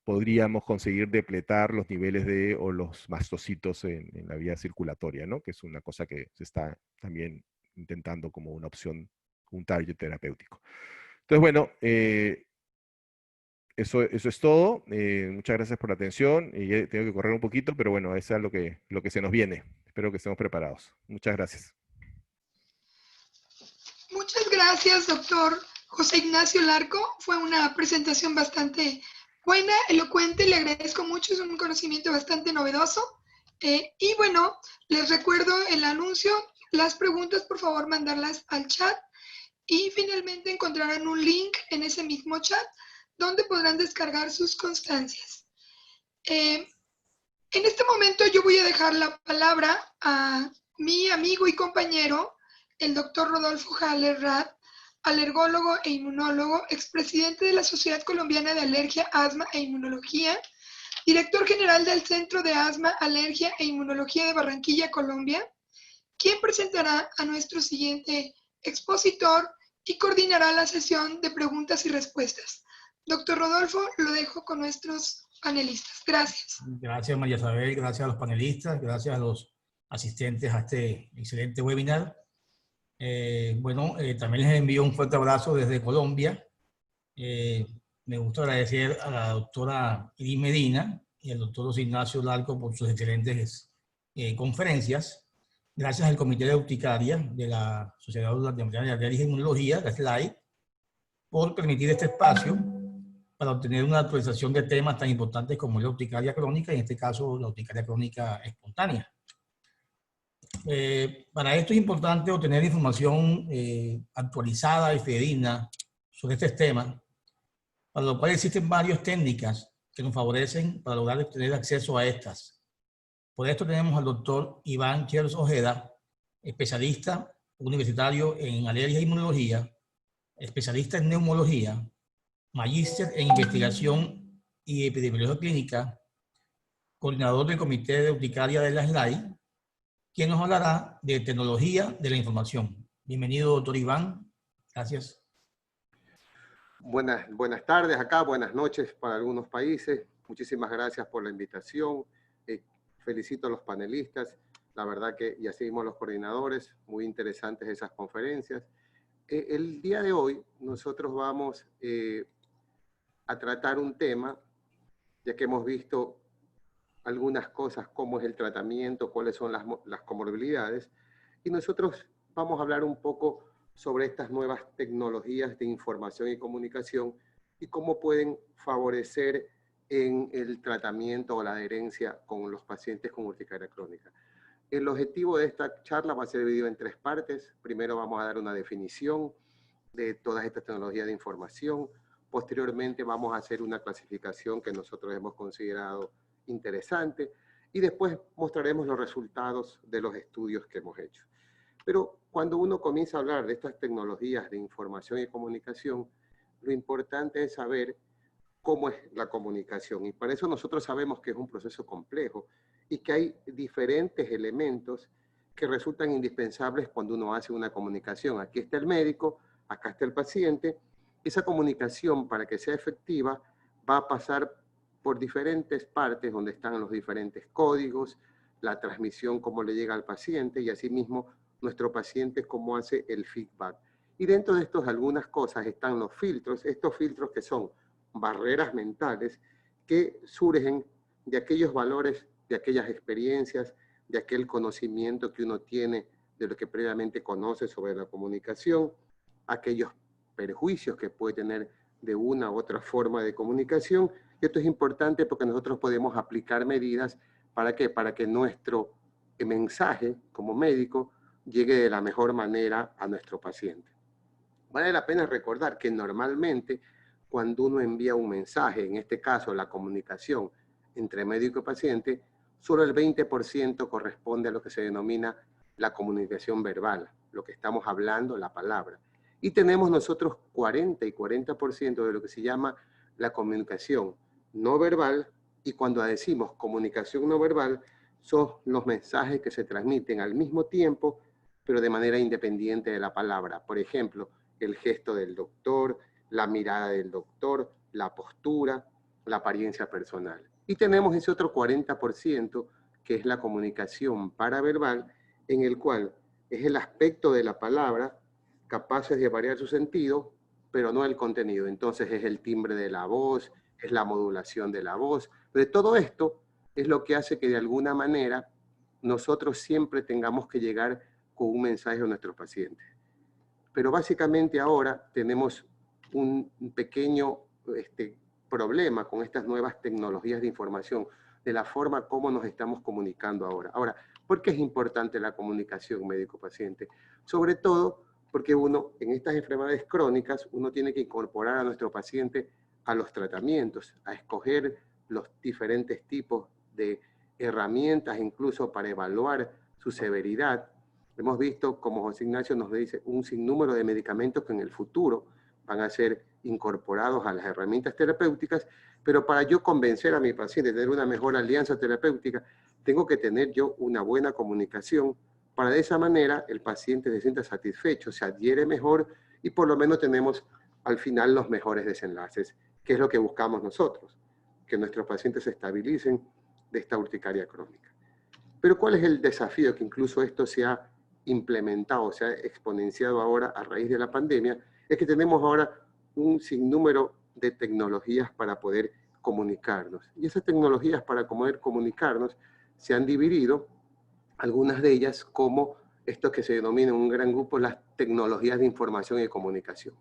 podríamos conseguir depletar los niveles o los mastocitos en la vía circulatoria, ¿no? Que es una cosa que se está también intentando como una opción, un target terapéutico. Entonces, bueno, eso es todo. Muchas gracias por la atención. Tengo que correr un poquito, pero bueno, eso es lo que se nos viene. Espero que estemos preparados. Muchas gracias. Muchas gracias, doctor José Ignacio Larco. Fue una presentación bastante buena, elocuente, le agradezco mucho, es un conocimiento bastante novedoso. Y bueno, les recuerdo el anuncio, las preguntas por favor mandarlas al chat y finalmente encontrarán un link en ese mismo chat donde podrán descargar sus constancias. En este momento yo voy a dejar la palabra a mi amigo y compañero, el doctor Rodolfo Haller Rath, alergólogo e inmunólogo, expresidente de la Sociedad Colombiana de Alergia, Asma e Inmunología, director general del Centro de Asma, Alergia e Inmunología de Barranquilla, Colombia, quien presentará a nuestro siguiente expositor y coordinará la sesión de preguntas y respuestas. Doctor Rodolfo, lo dejo con nuestros panelistas. Gracias. Gracias, María Isabel, gracias a los panelistas, gracias a los asistentes a este excelente webinar. También les envío un fuerte abrazo desde Colombia. Me gusta agradecer a la doctora Iris Medina y al doctor José Ignacio Larco por sus excelentes conferencias. Gracias al Comité de Urticaria de la Sociedad Latinoamericana de Alergia y Inmunología, la SLAI, por permitir este espacio para obtener una actualización de temas tan importantes como la urticaria crónica, y en este caso la urticaria crónica espontánea. Para esto es importante obtener información actualizada y fidedigna sobre estos temas, para lo cual existen varias técnicas que nos favorecen para lograr tener acceso a estas. Por esto tenemos al doctor Iván Cheros Ojeda, especialista universitario en alergia e inmunología, especialista en neumología, magíster en investigación y epidemiología clínica, coordinador del Comité de Urticaria de la SLAI, quien nos hablará de tecnología de la información. Bienvenido, doctor Iván. Gracias. Buenas tardes acá, buenas noches para algunos países. Muchísimas gracias por la invitación. Felicito a los panelistas. La verdad que, y así mismo los coordinadores, muy interesantes esas conferencias. El día de hoy nosotros vamos a tratar un tema, ya que hemos visto algunas cosas, cómo es el tratamiento, cuáles son las comorbilidades, y nosotros vamos a hablar un poco sobre estas nuevas tecnologías de información y comunicación y cómo pueden favorecer en el tratamiento o la adherencia con los pacientes con urticaria crónica. El objetivo de esta charla va a ser dividido en 3 partes. Primero vamos a dar una definición de todas estas tecnologías de información. Posteriormente vamos a hacer una clasificación que nosotros hemos considerado interesante y después mostraremos los resultados de los estudios que hemos hecho. Pero cuando uno comienza a hablar de estas tecnologías de información y comunicación, lo importante es saber cómo es la comunicación. Y para eso nosotros sabemos que es un proceso complejo y que hay diferentes elementos que resultan indispensables cuando uno hace una comunicación. Aquí está el médico, acá está el paciente. Esa comunicación, para que sea efectiva, va a pasar por diferentes partes donde están los diferentes códigos, la transmisión, cómo le llega al paciente, y asimismo nuestro paciente cómo hace el feedback. Y dentro de estos algunas cosas están los filtros, estos filtros que son barreras mentales que surgen de aquellos valores, de aquellas experiencias, de aquel conocimiento que uno tiene de lo que previamente conoce sobre la comunicación, aquellos perjuicios que puede tener de una u otra forma de comunicación. Y esto es importante porque nosotros podemos aplicar medidas. ¿Para qué? Para que nuestro mensaje como médico llegue de la mejor manera a nuestro paciente. Vale la pena recordar que normalmente cuando uno envía un mensaje, en este caso la comunicación entre médico y paciente, solo el 20% corresponde a lo que se denomina la comunicación verbal, lo que estamos hablando, la palabra. Y tenemos nosotros 40 y 40% de lo que se llama la comunicación no verbal, y cuando decimos comunicación no verbal, son los mensajes que se transmiten al mismo tiempo, pero de manera independiente de la palabra. Por ejemplo, el gesto del doctor, la mirada del doctor, la postura, la apariencia personal. Y tenemos ese otro 40% que es la comunicación paraverbal, en el cual es el aspecto de la palabra capaces de variar su sentido, pero no el contenido. Entonces es el timbre de la voz, es la modulación de la voz. Pero todo esto es lo que hace que de alguna manera nosotros siempre tengamos que llegar con un mensaje a nuestros pacientes. Pero básicamente ahora tenemos un pequeño problema con estas nuevas tecnologías de información, de la forma como nos estamos comunicando ahora. Ahora, ¿por qué es importante la comunicación médico-paciente? Sobre todo porque uno, en estas enfermedades crónicas, uno tiene que incorporar a nuestro paciente a los tratamientos, a escoger los diferentes tipos de herramientas, incluso para evaluar su severidad. Hemos visto, como José Ignacio nos dice, un sinnúmero de medicamentos que en el futuro van a ser incorporados a las herramientas terapéuticas, pero para yo convencer a mi paciente de tener una mejor alianza terapéutica, tengo que tener yo una buena comunicación para de esa manera el paciente se sienta satisfecho, se adhiere mejor y por lo menos tenemos al final los mejores desenlaces, que es lo que buscamos nosotros, que nuestros pacientes se estabilicen de esta urticaria crónica. Pero ¿cuál es el desafío? Que incluso esto se ha implementado, se ha exponenciado ahora a raíz de la pandemia, es que tenemos ahora un sinnúmero de tecnologías para poder comunicarnos. Y esas tecnologías para poder comunicarnos se han dividido, algunas de ellas como esto que se denomina un gran grupo, las tecnologías de información y comunicación.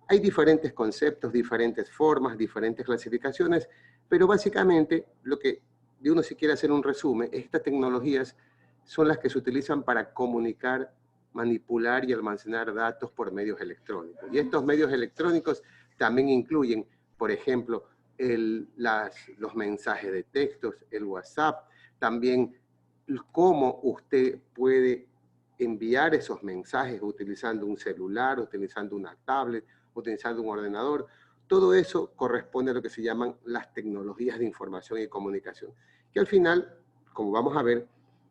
Hay diferentes conceptos, diferentes formas, diferentes clasificaciones, pero básicamente lo que de uno si quiere hacer un resumen, estas tecnologías son las que se utilizan para comunicar, manipular y almacenar datos por medios electrónicos. Y estos medios electrónicos también incluyen, por ejemplo, los mensajes de textos, el WhatsApp, también cómo usted puede enviar esos mensajes utilizando un celular, utilizando una tablet, utilizando un ordenador. Todo eso corresponde a lo que se llaman las tecnologías de información y comunicación, que al final, como vamos a ver,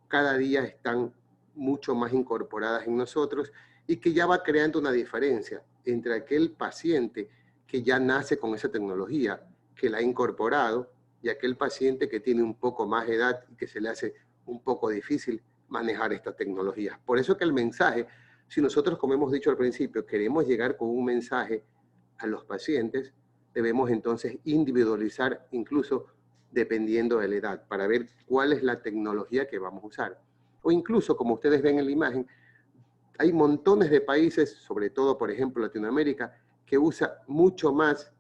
cada día están mucho más incorporadas en nosotros y que ya va creando una diferencia entre aquel paciente que ya nace con esa tecnología, que la ha incorporado, y aquel paciente que tiene un poco más de edad y que se le hace un poco difícil manejar estas tecnologías. Por eso que el mensaje, si nosotros, como hemos dicho al principio, queremos llegar con un mensaje a los pacientes, debemos entonces individualizar incluso dependiendo de la edad, para ver cuál es la tecnología que vamos a usar. O incluso, como ustedes ven en la imagen, hay montones de países, sobre todo, por ejemplo, Latinoamérica, que usa mucho más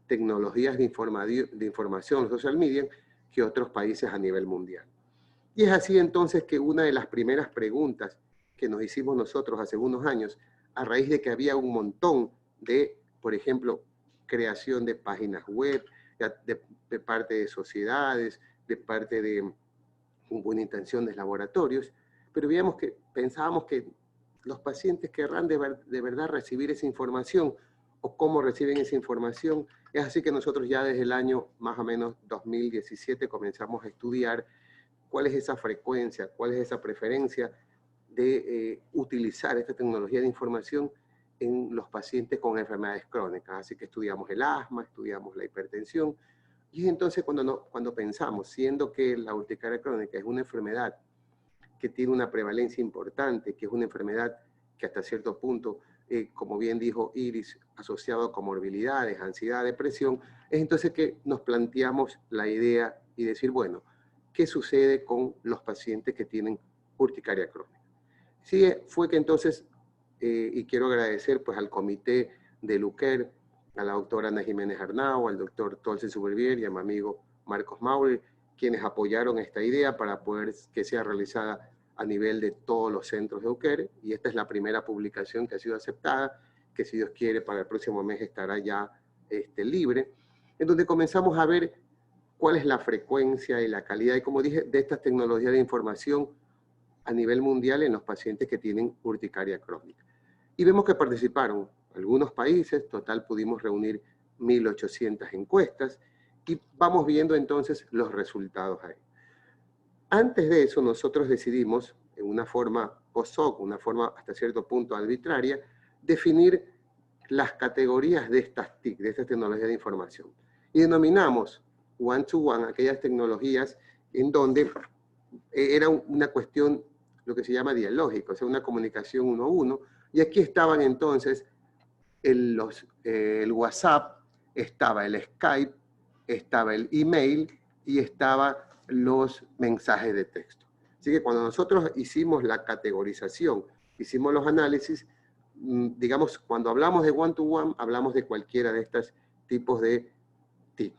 tecnologías de información, social media, que otros países a nivel mundial. Y es así entonces que una de las primeras preguntas que nos hicimos nosotros hace unos años, a raíz de que había un montón de, por ejemplo, creación de páginas web, de parte de sociedades, de parte de con buena intención de laboratorios, pero pensábamos que los pacientes querrán de verdad recibir esa información o cómo reciben esa información. Es así que nosotros ya desde el año más o menos 2017 comenzamos a estudiar cuál es esa frecuencia, cuál es esa preferencia de utilizar esta tecnología de información en los pacientes con enfermedades crónicas. Así que estudiamos el asma, estudiamos la hipertensión, y entonces cuando pensamos, siendo que la urticaria crónica es una enfermedad que tiene una prevalencia importante, que es una enfermedad que hasta cierto punto, como bien dijo Iris, asociado a comorbilidades, ansiedad, depresión, es entonces que nos planteamos la idea y decir, bueno, ¿qué sucede con los pacientes que tienen urticaria crónica? Sí, fue que entonces, y quiero agradecer pues al comité de Luquer, a la doctora Ana Jiménez Arnao, al doctor Tolce Supervier y a mi amigo Marcos Maurer, quienes apoyaron esta idea para poder que sea realizada a nivel de todos los centros de Luquer, y esta es la primera publicación que ha sido aceptada, que si Dios quiere para el próximo mes estará ya libre, en donde comenzamos a ver cuál es la frecuencia y la calidad, y como dije, de estas tecnologías de información a nivel mundial en los pacientes que tienen urticaria crónica. Y vemos que participaron algunos países, total pudimos reunir 1.800 encuestas, y vamos viendo entonces los resultados ahí. Antes de eso, nosotros decidimos, en una forma post-hoc, una forma hasta cierto punto arbitraria, definir las categorías de estas TIC, de estas tecnologías de información. Y denominamos one-to-one aquellas tecnologías en donde era una cuestión, lo que se llama dialógica, o sea, una comunicación uno a uno. Y aquí estaban entonces el WhatsApp, estaba el Skype, estaba el email y estaba los mensajes de texto. Así que cuando nosotros hicimos la categorización, hicimos los análisis, digamos, cuando hablamos de one-to-one, hablamos de cualquiera de estos tipos de TIC.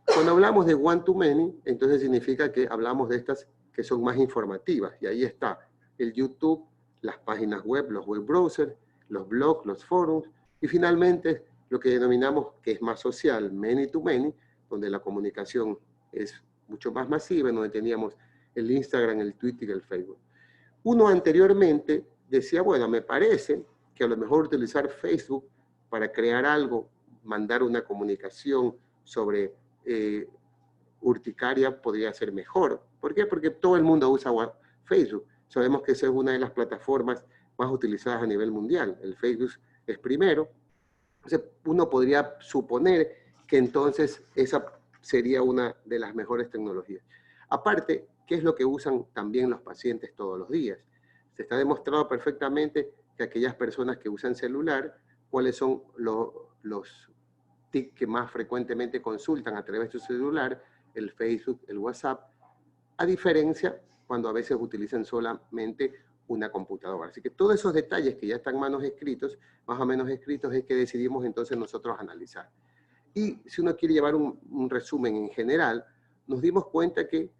Cuando hablamos de one-to-many, entonces significa que hablamos de estas que son más informativas. Y ahí está el YouTube, las páginas web, los web browsers, los blogs, los forums, y finalmente lo que denominamos que es más social, many-to-many, donde la comunicación es mucho más masiva, donde teníamos el Instagram, el Twitter y el Facebook. Uno anteriormente decía, bueno, me parece que a lo mejor utilizar Facebook para crear algo, mandar una comunicación sobre urticaria podría ser mejor. ¿Por qué? Porque todo el mundo usa Facebook. Sabemos que esa es una de las plataformas más utilizadas a nivel mundial. El Facebook es primero. Entonces, uno podría suponer que entonces esa sería una de las mejores tecnologías. Aparte, ¿qué es lo que usan también los pacientes todos los días? Se está demostrado perfectamente que aquellas personas que usan celular, cuáles son los TIC que más frecuentemente consultan a través de su celular, el Facebook, el WhatsApp, a diferencia cuando a veces utilizan solamente una computadora. Así que todos esos detalles que ya están más o menos escritos, es que decidimos entonces nosotros analizar. Y si uno quiere llevar un resumen en general, nos dimos cuenta que,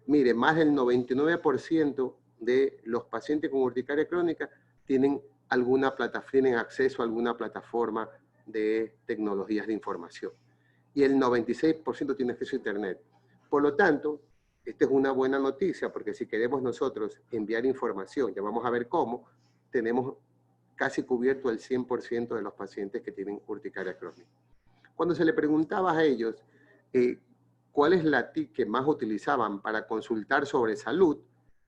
mire, más del 99% de los pacientes con urticaria crónica tienen tienen acceso a alguna plataforma de tecnologías de información. Y el 96% tiene acceso a Internet. Por lo tanto, esta es una buena noticia, porque si queremos nosotros enviar información, ya vamos a ver cómo, tenemos casi cubierto el 100% de los pacientes que tienen urticaria crónica. Cuando se le preguntaba a ellos cuál es la TIC que más utilizaban para consultar sobre salud,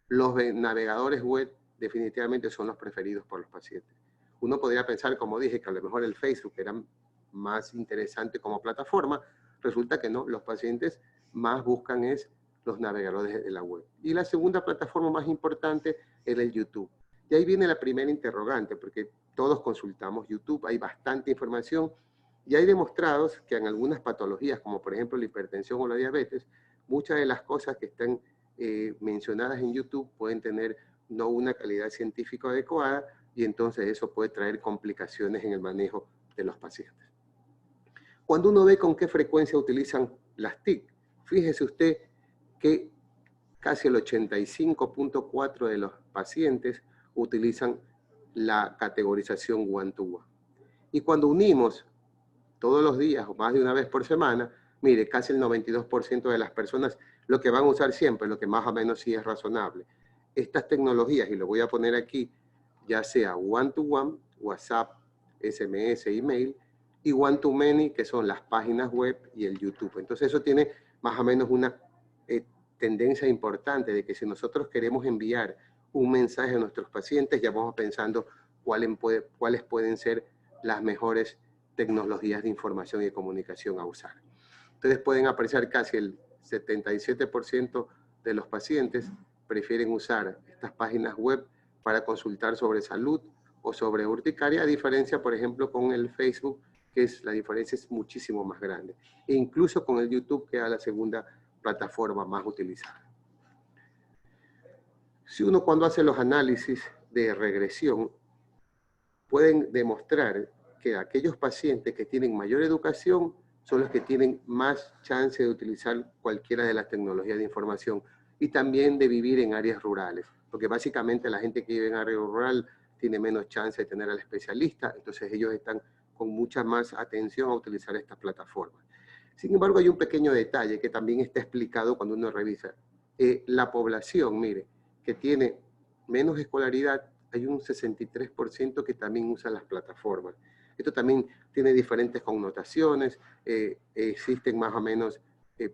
los navegadores web definitivamente son los preferidos por los pacientes. Uno podría pensar, como dije, que a lo mejor el Facebook era más interesante como plataforma. Resulta que no, los pacientes más buscan es los navegadores de la web. Y la segunda plataforma más importante es el YouTube. Y ahí viene la primera interrogante, porque todos consultamos YouTube, hay bastante información, y hay demostrados que en algunas patologías, como por ejemplo la hipertensión o la diabetes, muchas de las cosas que están mencionadas en YouTube pueden tener no una calidad científica adecuada, y entonces eso puede traer complicaciones en el manejo de los pacientes. Cuando uno ve con qué frecuencia utilizan las TIC, fíjese usted que casi el 85.4% de los pacientes utilizan la categorización one-to-one. Y cuando unimos todos los días o más de una vez por semana, mire, casi el 92% de las personas lo que van a usar siempre, lo que más o menos sí es razonable. Estas tecnologías, y lo voy a poner aquí, ya sea one-to-one, WhatsApp, SMS, email, y one-to-many, que son las páginas web y el YouTube. Entonces eso tiene más o menos una tendencia importante de que si nosotros queremos enviar un mensaje a nuestros pacientes, ya vamos pensando cuáles pueden ser las mejores tecnologías de información y comunicación a usar. Ustedes pueden apreciar casi el 77% de los pacientes prefieren usar estas páginas web para consultar sobre salud o sobre urticaria, a diferencia, por ejemplo, con el Facebook, que la diferencia es muchísimo más grande. E incluso con el YouTube, que es la segunda plataforma más utilizada. Si uno cuando hace los análisis de regresión, pueden demostrar que aquellos pacientes que tienen mayor educación son los que tienen más chance de utilizar cualquiera de las tecnologías de información y también de vivir en áreas rurales, porque básicamente la gente que vive en área rural tiene menos chance de tener al especialista, entonces ellos están con mucha más atención a utilizar estas plataformas. Sin embargo, hay un pequeño detalle que también está explicado cuando uno revisa. La población, mire, que tiene menos escolaridad, hay un 63% que también usa las plataformas. Esto también tiene diferentes connotaciones, existen más o menos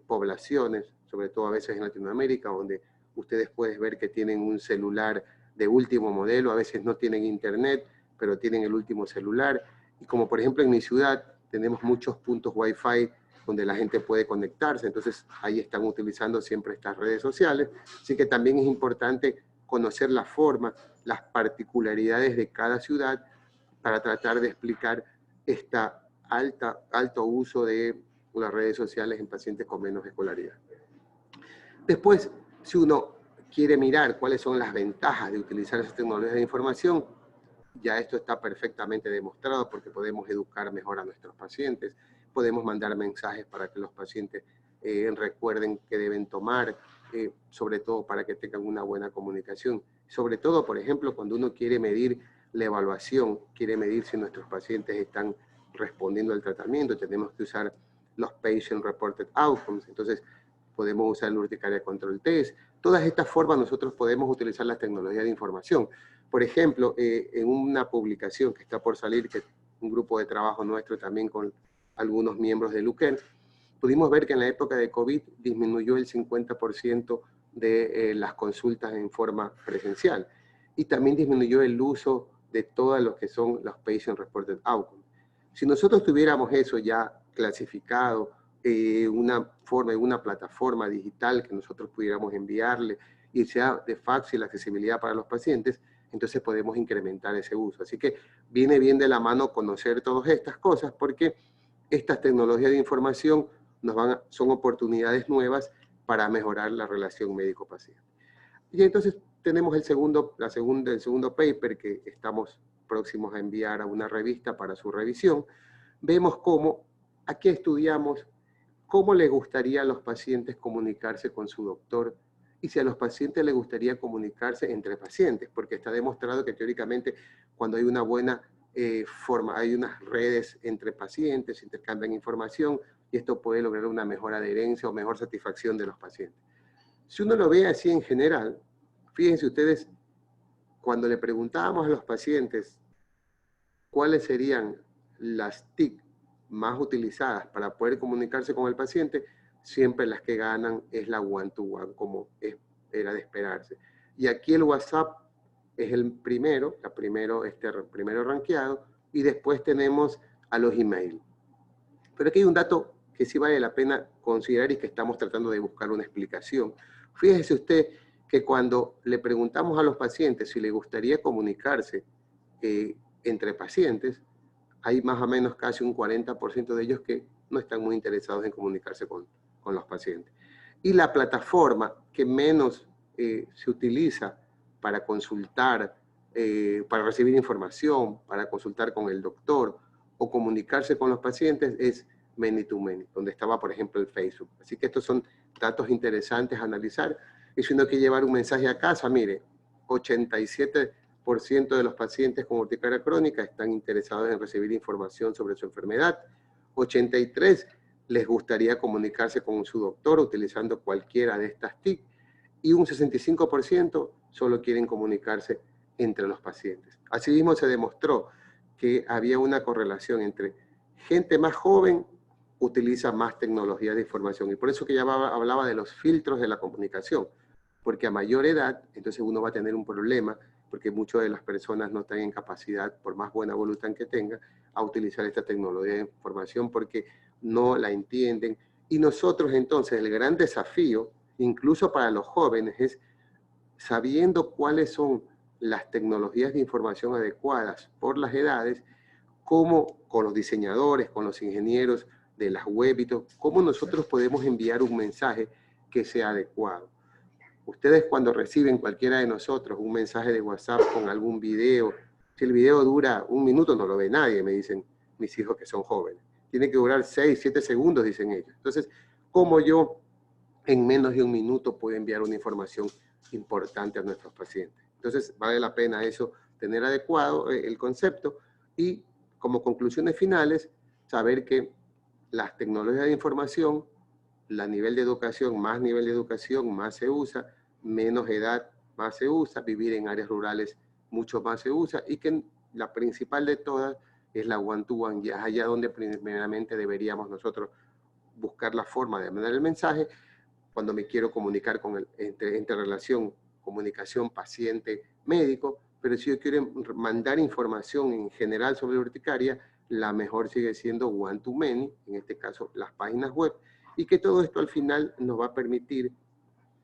poblaciones, sobre todo a veces en Latinoamérica, donde ustedes pueden ver que tienen un celular de último modelo, a veces no tienen internet, pero tienen el último celular. Y como por ejemplo en mi ciudad tenemos muchos puntos Wi-Fi donde la gente puede conectarse, entonces ahí están utilizando siempre estas redes sociales, así que también es importante conocer la forma, las particularidades de cada ciudad para tratar de explicar esta alto uso de las redes sociales en pacientes con menos escolaridad. Después, si uno quiere mirar cuáles son las ventajas de utilizar esas tecnologías de información, ya esto está perfectamente demostrado porque podemos educar mejor a nuestros pacientes, podemos mandar mensajes para que los pacientes recuerden que deben tomar, sobre todo para que tengan una buena comunicación. Sobre todo, por ejemplo, cuando uno quiere medir la evaluación, quiere medir si nuestros pacientes están respondiendo al tratamiento, tenemos que usar los Patient Reported Outcomes, entonces podemos usar el Urticaria Control Test. Todas estas formas nosotros podemos utilizar las tecnologías de información. Por ejemplo, en una publicación que está por salir, que es un grupo de trabajo nuestro también con algunos miembros de Luquen, pudimos ver que en la época de COVID disminuyó el 50% de las consultas en forma presencial y también disminuyó el uso de todos los que son los Patient Reported Outcomes. Si nosotros tuviéramos eso ya clasificado, una plataforma digital que nosotros pudiéramos enviarle y sea de fácil accesibilidad para los pacientes, entonces podemos incrementar ese uso. Así que viene bien de la mano conocer todas estas cosas porque estas tecnologías de información son oportunidades nuevas para mejorar la relación médico-paciente. Y entonces tenemos el segundo paper que estamos próximos a enviar a una revista para su revisión. Vemos cómo, aquí estudiamos cómo le gustaría a los pacientes comunicarse con su doctor y si a los pacientes les gustaría comunicarse entre pacientes, porque está demostrado que teóricamente cuando hay una buena hay unas redes entre pacientes, intercambian información y esto puede lograr una mejor adherencia o mejor satisfacción de los pacientes. Si uno lo ve así en general, fíjense ustedes, cuando le preguntábamos a los pacientes cuáles serían las TIC más utilizadas para poder comunicarse con el paciente, siempre las que ganan es la one-to-one, como era de esperarse. Y aquí el WhatsApp es el primero rankeado, y después tenemos a los email. Pero aquí hay un dato que sí vale la pena considerar y que estamos tratando de buscar una explicación. Fíjese usted que cuando le preguntamos a los pacientes si les gustaría comunicarse entre pacientes, hay más o menos casi un 40% de ellos que no están muy interesados en comunicarse con los pacientes. Y la plataforma que menos se utiliza para consultar, para recibir información, para consultar con el doctor o comunicarse con los pacientes es Many-to-Many, donde estaba, por ejemplo, el Facebook. Así que estos son datos interesantes a analizar. Y si uno quiere llevar un mensaje a casa, mire, 87% de los pacientes con urticaria crónica están interesados en recibir información sobre su enfermedad. 83% les gustaría comunicarse con su doctor utilizando cualquiera de estas TIC. Y un 65% solo quieren comunicarse entre los pacientes. Asimismo, se demostró que había una correlación entre gente más joven utiliza más tecnologías de información. Y por eso que ya hablaba de los filtros de la comunicación. Porque a mayor edad, entonces uno va a tener un problema, porque muchas de las personas no están en capacidad, por más buena voluntad que tengan, a utilizar esta tecnología de información porque no la entienden. Y nosotros entonces, el gran desafío, incluso para los jóvenes, es sabiendo cuáles son las tecnologías de información adecuadas por las edades, cómo con los diseñadores, con los ingenieros de las web y todo, cómo nosotros podemos enviar un mensaje que sea adecuado. Ustedes cuando reciben cualquiera de nosotros un mensaje de WhatsApp con algún video, si el video dura 1 minuto no lo ve nadie, me dicen mis hijos que son jóvenes. Tiene que durar 6, 7 segundos, dicen ellos. Entonces, ¿cómo yo en menos de 1 minuto puedo enviar una información importante a nuestros pacientes? Entonces, vale la pena eso, tener adecuado el concepto y como conclusiones finales, saber que las tecnologías de información, la nivel de educación, más se usa, menos edad, más se usa, vivir en áreas rurales, mucho más se usa, y que la principal de todas es la one-to-one, y es allá donde primeramente deberíamos nosotros buscar la forma de mandar el mensaje cuando me quiero comunicar con entre relación, comunicación paciente-médico, pero si yo quiero mandar información en general sobre la urticaria, la mejor sigue siendo one-to-many, en este caso las páginas web, y que todo esto al final nos va a permitir,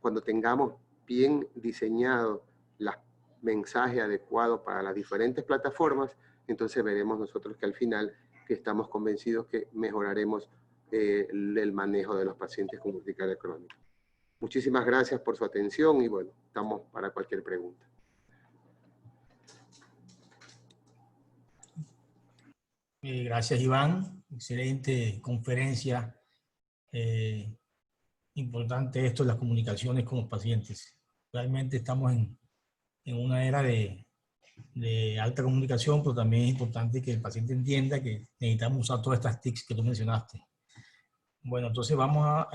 cuando tengamos bien diseñado los mensajes adecuados para las diferentes plataformas, entonces veremos nosotros que al final que estamos convencidos que mejoraremos el manejo de los pacientes con urticaria crónica. Muchísimas gracias por su atención y bueno, estamos para cualquier pregunta. Gracias, Iván. Excelente conferencia. Importante esto de las comunicaciones con los pacientes. Realmente estamos en una era de alta comunicación, pero también es importante que el paciente entienda que necesitamos usar todas estas TICs que tú mencionaste. Bueno, entonces vamos a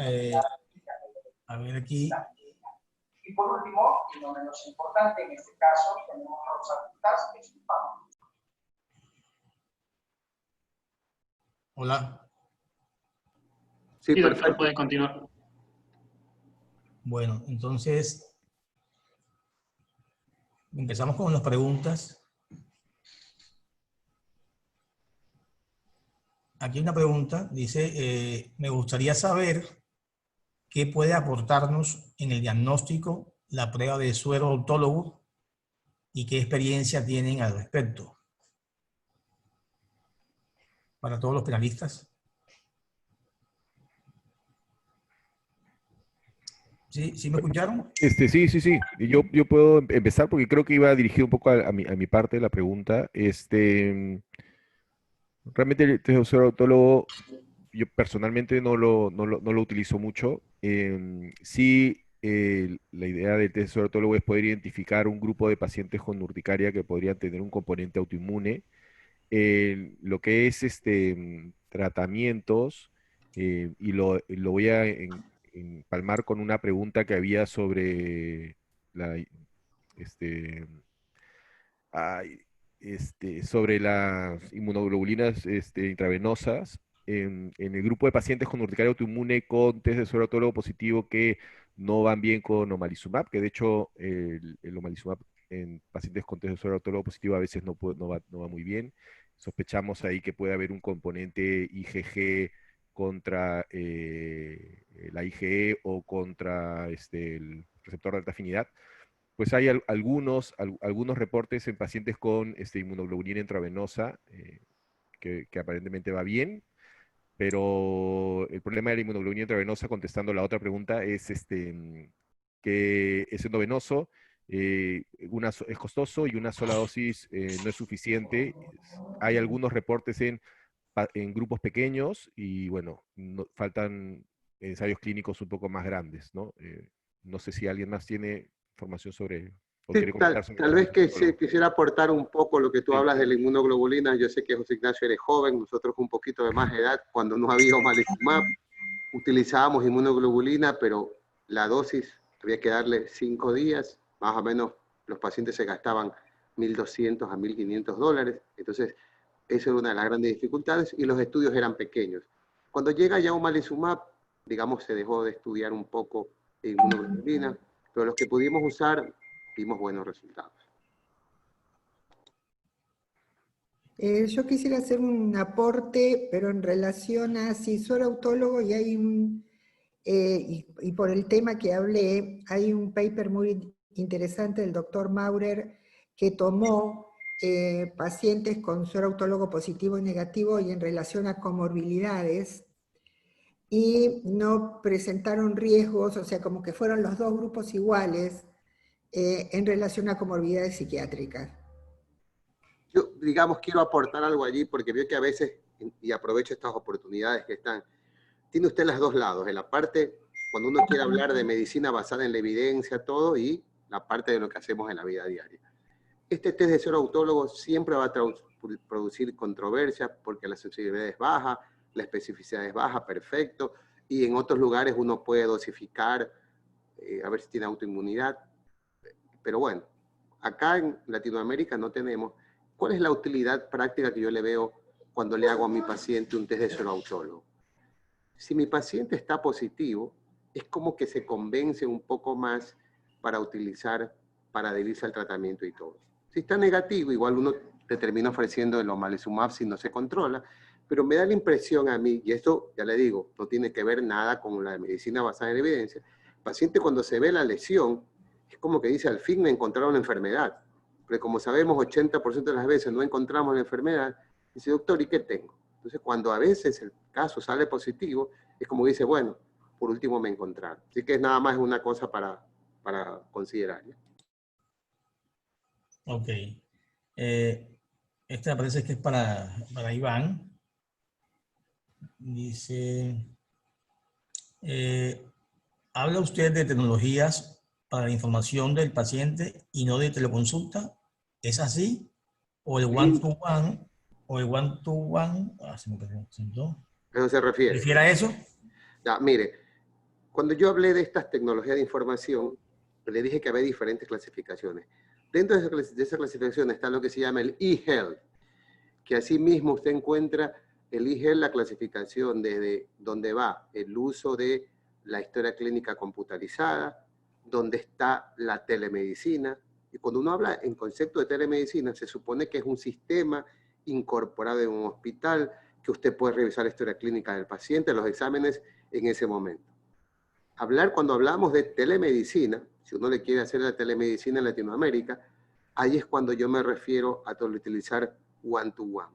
ver aquí. Y por último, y no menos importante, en este caso tenemos a Rosa Putas, que es un pavo. Hola. Sí, doctor, perfecto. puede continuar. Bueno, entonces empezamos con las preguntas. Aquí hay una pregunta, dice, me gustaría saber qué puede aportarnos en el diagnóstico la prueba de suero autólogo y qué experiencia tienen al respecto. Para todos los penalistas. ¿Sí me escucharon? Sí. Yo puedo empezar porque creo que iba dirigido un poco a mi parte de la pregunta. Realmente el test de suero autólogo, yo personalmente no lo utilizo mucho. Sí, la idea del test de suero autólogo es poder identificar un grupo de pacientes con urticaria que podrían tener un componente autoinmune. Lo que es tratamientos, y lo voy a empalmar con una pregunta que había sobre sobre las inmunoglobulinas intravenosas en el grupo de pacientes con urticaria autoinmune con test de suero autólogo positivo que no van bien con omalizumab, que de hecho el omalizumab en pacientes con test de suero autólogo positivo a veces no va muy bien. Sospechamos ahí que puede haber un componente IgG contra la IgE o contra el receptor de alta afinidad. Pues hay algunos reportes en pacientes con inmunoglobulina intravenosa que aparentemente va bien, pero el problema de la inmunoglobulina intravenosa, contestando la otra pregunta, es que es endovenoso, es costoso y una sola dosis no es suficiente. Hay algunos reportes en grupos pequeños y bueno, faltan ensayos clínicos un poco más grandes, ¿no? No sé si alguien más tiene información sobre... o Sí, quiere comentar sobre tal vez que solo. quisiera aportar un poco lo que tú Sí. hablas de la inmunoglobulina. Yo sé que José Ignacio eres joven, nosotros un poquito de más edad, cuando no había omalizumab, utilizábamos inmunoglobulina, pero la dosis había que darle 5 días, más o menos los pacientes se gastaban $1.200 a $1.500. Entonces, Esa era una de las grandes dificultades y los estudios eran pequeños. Cuando llega ya omalizumab, digamos, se dejó de estudiar un poco inmunoglobulina, pero los que pudimos usar, vimos buenos resultados. Yo quisiera hacer un aporte, pero en relación a si soy autólogo y hay un, y por el tema que hablé, hay un paper muy interesante del doctor Maurer que tomó pacientes con suero autólogo positivo y negativo y en relación a comorbilidades, y no presentaron riesgos, o sea, como que fueron los dos grupos iguales en relación a comorbilidades psiquiátricas. Yo, digamos, quiero aportar algo allí porque veo que a veces, y aprovecho estas oportunidades que están, tiene usted los dos lados, en la parte cuando uno quiere hablar de medicina basada en la evidencia, todo, y la parte de lo que hacemos en la vida diaria. Este test de suero autólogo siempre va a producir controversia porque la sensibilidad es baja, la especificidad es baja, perfecto, y en otros lugares uno puede dosificar, a ver si tiene autoinmunidad, pero bueno, acá en Latinoamérica no tenemos. ¿Cuál es la utilidad práctica que yo le veo cuando le hago a mi paciente un test de suero autólogo? Si mi paciente está positivo, es como que se convence un poco más para utilizar, para adherirse al tratamiento y todo. Si está negativo, igual uno te termina ofreciendo el omalizumab si no se controla, pero me da la impresión a mí, y esto ya le digo, no tiene que ver nada con la medicina basada en evidencia, el paciente cuando se ve la lesión, es como que dice, al fin me encontraron la enfermedad. Pero como sabemos, 80% de las veces no encontramos la enfermedad, dice, doctor, ¿y qué tengo? Entonces, cuando a veces el caso sale positivo, es como dice, bueno, por último me encontraron. Así que es nada más una cosa para considerar, ¿ya? Ok. Este me parece que es para Iván. Dice, ¿habla usted de tecnologías para la información del paciente y no de teleconsulta? ¿Es así? ¿O el one-to-one? ¿O el one-to-one? Se me presentó. ¿A eso se refiere? ¿Refiere a eso? Ya, mire, cuando yo hablé de estas tecnologías de información, le dije que había diferentes clasificaciones. Dentro de esa clasificación está lo que se llama el e-health, que así mismo usted encuentra el e-health, la clasificación desde donde va el uso de la historia clínica computarizada, donde está la telemedicina. Y cuando uno habla en concepto de telemedicina, se supone que es un sistema incorporado en un hospital, que usted puede revisar la historia clínica del paciente, los exámenes en ese momento. Cuando hablamos de telemedicina, si uno le quiere hacer la telemedicina en Latinoamérica, ahí es cuando yo me refiero a utilizar one-to-one.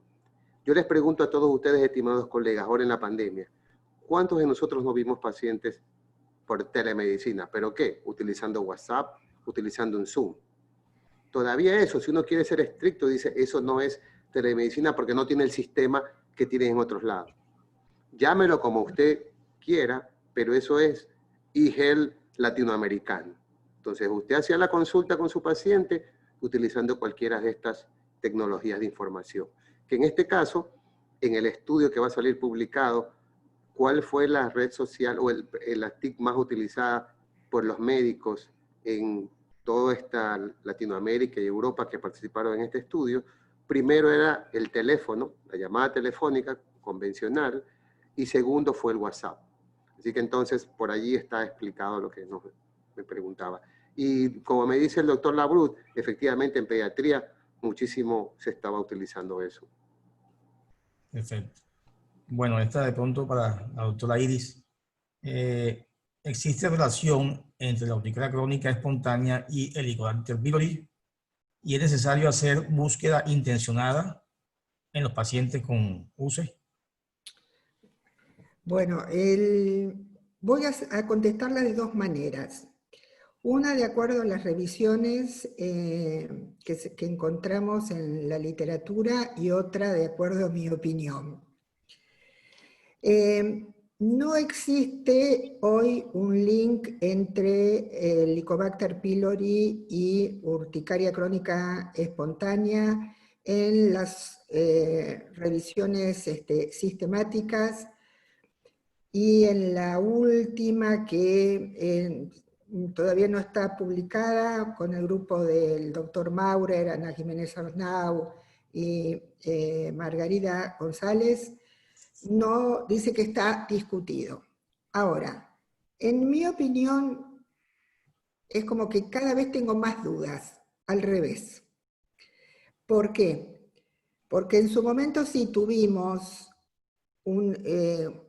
Yo les pregunto a todos ustedes, estimados colegas, ahora en la pandemia, ¿cuántos de nosotros no vimos pacientes por telemedicina? ¿Pero qué? Utilizando WhatsApp, utilizando un Zoom. Todavía eso, si uno quiere ser estricto, dice, eso no es telemedicina porque no tiene el sistema que tienen en otros lados. Llámelo como usted quiera, pero eso es e-health latinoamericano. Entonces, usted hacía la consulta con su paciente utilizando cualquiera de estas tecnologías de información. Que en este caso, en el estudio que va a salir publicado, ¿cuál fue la red social o la TIC más utilizada por los médicos en toda esta Latinoamérica y Europa que participaron en este estudio? Primero era el teléfono, la llamada telefónica convencional, y segundo fue el WhatsApp. Así que entonces por allí está explicado lo que me preguntaba. Y como me dice el doctor Labrut, efectivamente en pediatría muchísimo se estaba utilizando eso. Perfecto. Bueno, esta de pronto para la doctora Iris. ¿Existe relación entre la urticaria crónica espontánea y el Helicobacter pylori? ¿Y es necesario hacer búsqueda intencionada en los pacientes con UCE? Bueno, voy a contestarla de dos maneras. Una de acuerdo a las revisiones que encontramos en la literatura y otra de acuerdo a mi opinión. No existe hoy un link entre el Helicobacter pylori y urticaria crónica espontánea en las revisiones sistemáticas, y en la última que todavía no está publicada con el grupo del doctor Maurer, Ana Jiménez Arnau y Margarida González, no dice que está discutido. Ahora, en mi opinión, es como que cada vez tengo más dudas, al revés. ¿Por qué? Porque en su momento sí tuvimos una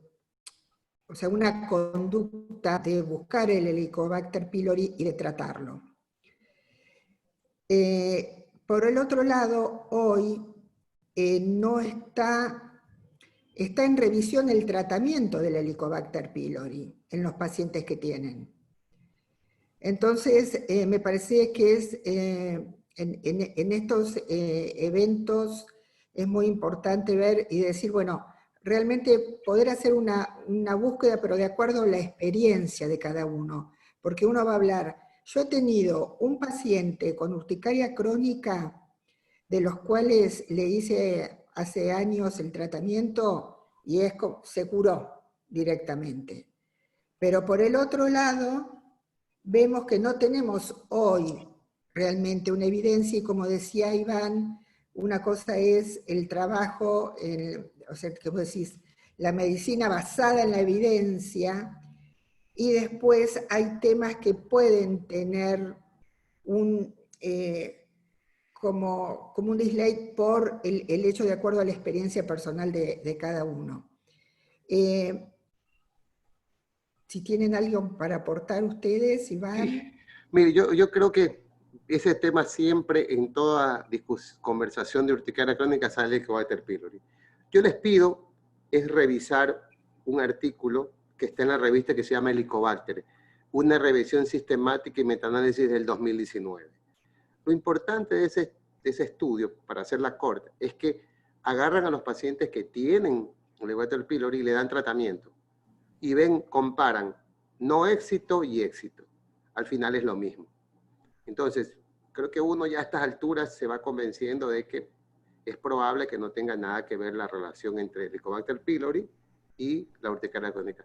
conducta de buscar el Helicobacter pylori y de tratarlo. Por el otro lado, hoy no está en revisión el tratamiento del Helicobacter pylori en los pacientes que tienen. Entonces, me parece que en estos eventos es muy importante ver y decir, bueno, realmente poder hacer una búsqueda, pero de acuerdo a la experiencia de cada uno. Porque uno va a hablar, yo he tenido un paciente con urticaria crónica, de los cuales le hice hace años el tratamiento y se curó directamente. Pero por el otro lado, vemos que no tenemos hoy realmente una evidencia, y como decía Iván, una cosa es el trabajo, o sea, que vos decís, la medicina basada en la evidencia, y después hay temas que pueden tener como un dislike por el hecho de acuerdo a la experiencia personal de cada uno. Si tienen algo para aportar ustedes, Iván. Sí. Mire, yo creo que ese tema siempre en toda conversación de urticaria crónica sale el Helicobacter pylori. Yo les pido es revisar un artículo que está en la revista que se llama Helicobacter, una revisión sistemática y metaanálisis del 2019. Lo importante de ese estudio, para hacerla corta, es que agarran a los pacientes que tienen Helicobacter pylori y le dan tratamiento. Y comparan no éxito y éxito. Al final es lo mismo. Entonces, creo que uno ya a estas alturas se va convenciendo de que es probable que no tenga nada que ver la relación entre el Helicobacter pylori y la urticaria crónica.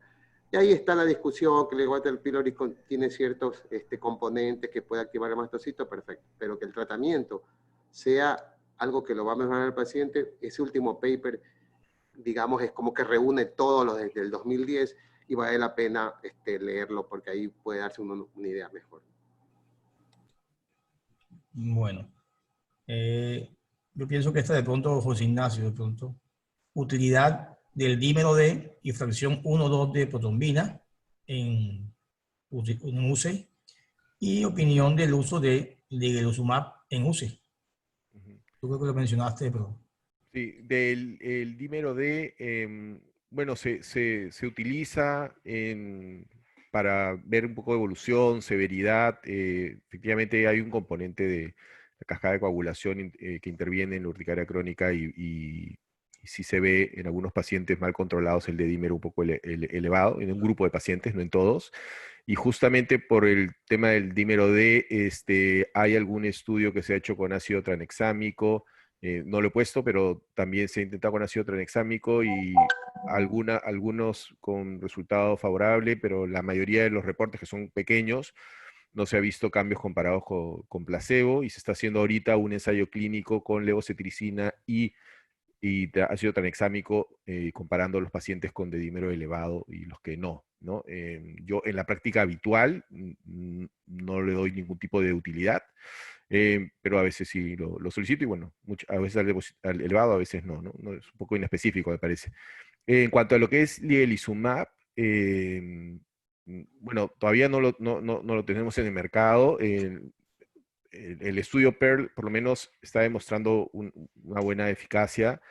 Y ahí está la discusión, que el Helicobacter pylori tiene ciertos componentes que puede activar el mastocito, perfecto. Pero que el tratamiento sea algo que lo va a mejorar al paciente, ese último paper, digamos, es como que reúne todos los desde el 2010 y vale la pena leerlo porque ahí puede darse una idea mejor. Bueno, yo pienso que esta de pronto, José Ignacio, de pronto, utilidad del dímero D y fracción 1,2 de protrombina en UCI y opinión del uso de ligelizumab en UCI. Tú creo que lo mencionaste, pero... Sí, el dímero D, bueno, se utiliza para ver un poco de evolución, severidad. Efectivamente hay un componente de la cascada de coagulación que interviene en la urticaria crónica y sí se ve en algunos pacientes mal controlados el de dímero un poco elevado, en un grupo de pacientes, no en todos. Y justamente por el tema del dímero D, hay algún estudio que se ha hecho con ácido tranexámico. No lo he puesto, pero también se ha intentado con ácido tranexámico y algunos con resultado favorable, pero la mayoría de los reportes, que son pequeños, no se ha visto cambios comparados con placebo, y se está haciendo ahorita un ensayo clínico con levocetricina y ácido tranexámico, comparando los pacientes con dedímero elevado y los que no. Yo en la práctica habitual no le doy ningún tipo de utilidad, pero a veces sí lo solicito y bueno, a veces al elevado, a veces no, no es un poco inespecífico, me parece. En cuanto a lo que es ligelizumab, bueno, todavía no lo tenemos en el mercado. El estudio PEARL por lo menos está demostrando una buena eficacia.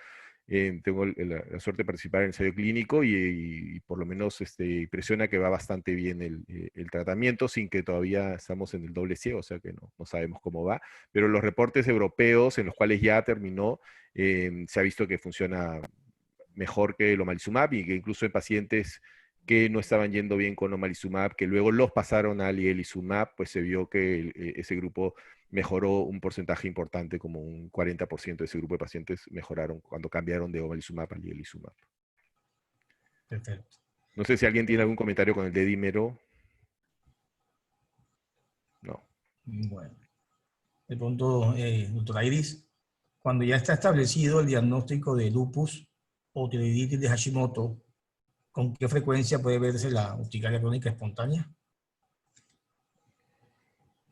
Tengo la suerte de participar en el ensayo clínico y por lo menos impresiona que va bastante bien el tratamiento, sin que todavía estamos en el doble ciego, o sea que no sabemos cómo va. Pero los reportes europeos en los cuales ya terminó, se ha visto que funciona mejor que el omalizumab, y que incluso en pacientes que no estaban yendo bien con omalizumab, que luego los pasaron a ligelizumab, pues se vio que ese grupo mejoró un porcentaje importante, como un 40% de ese grupo de pacientes mejoraron cuando cambiaron de omalizumab a ligelizumab. Perfecto. No sé si alguien tiene algún comentario con el de dímero. No. Bueno. De pronto, doctora Iris. cuando ya está establecido el diagnóstico de lupus o tiroiditis de Hashimoto, ¿con qué frecuencia puede verse la urticaria crónica espontánea?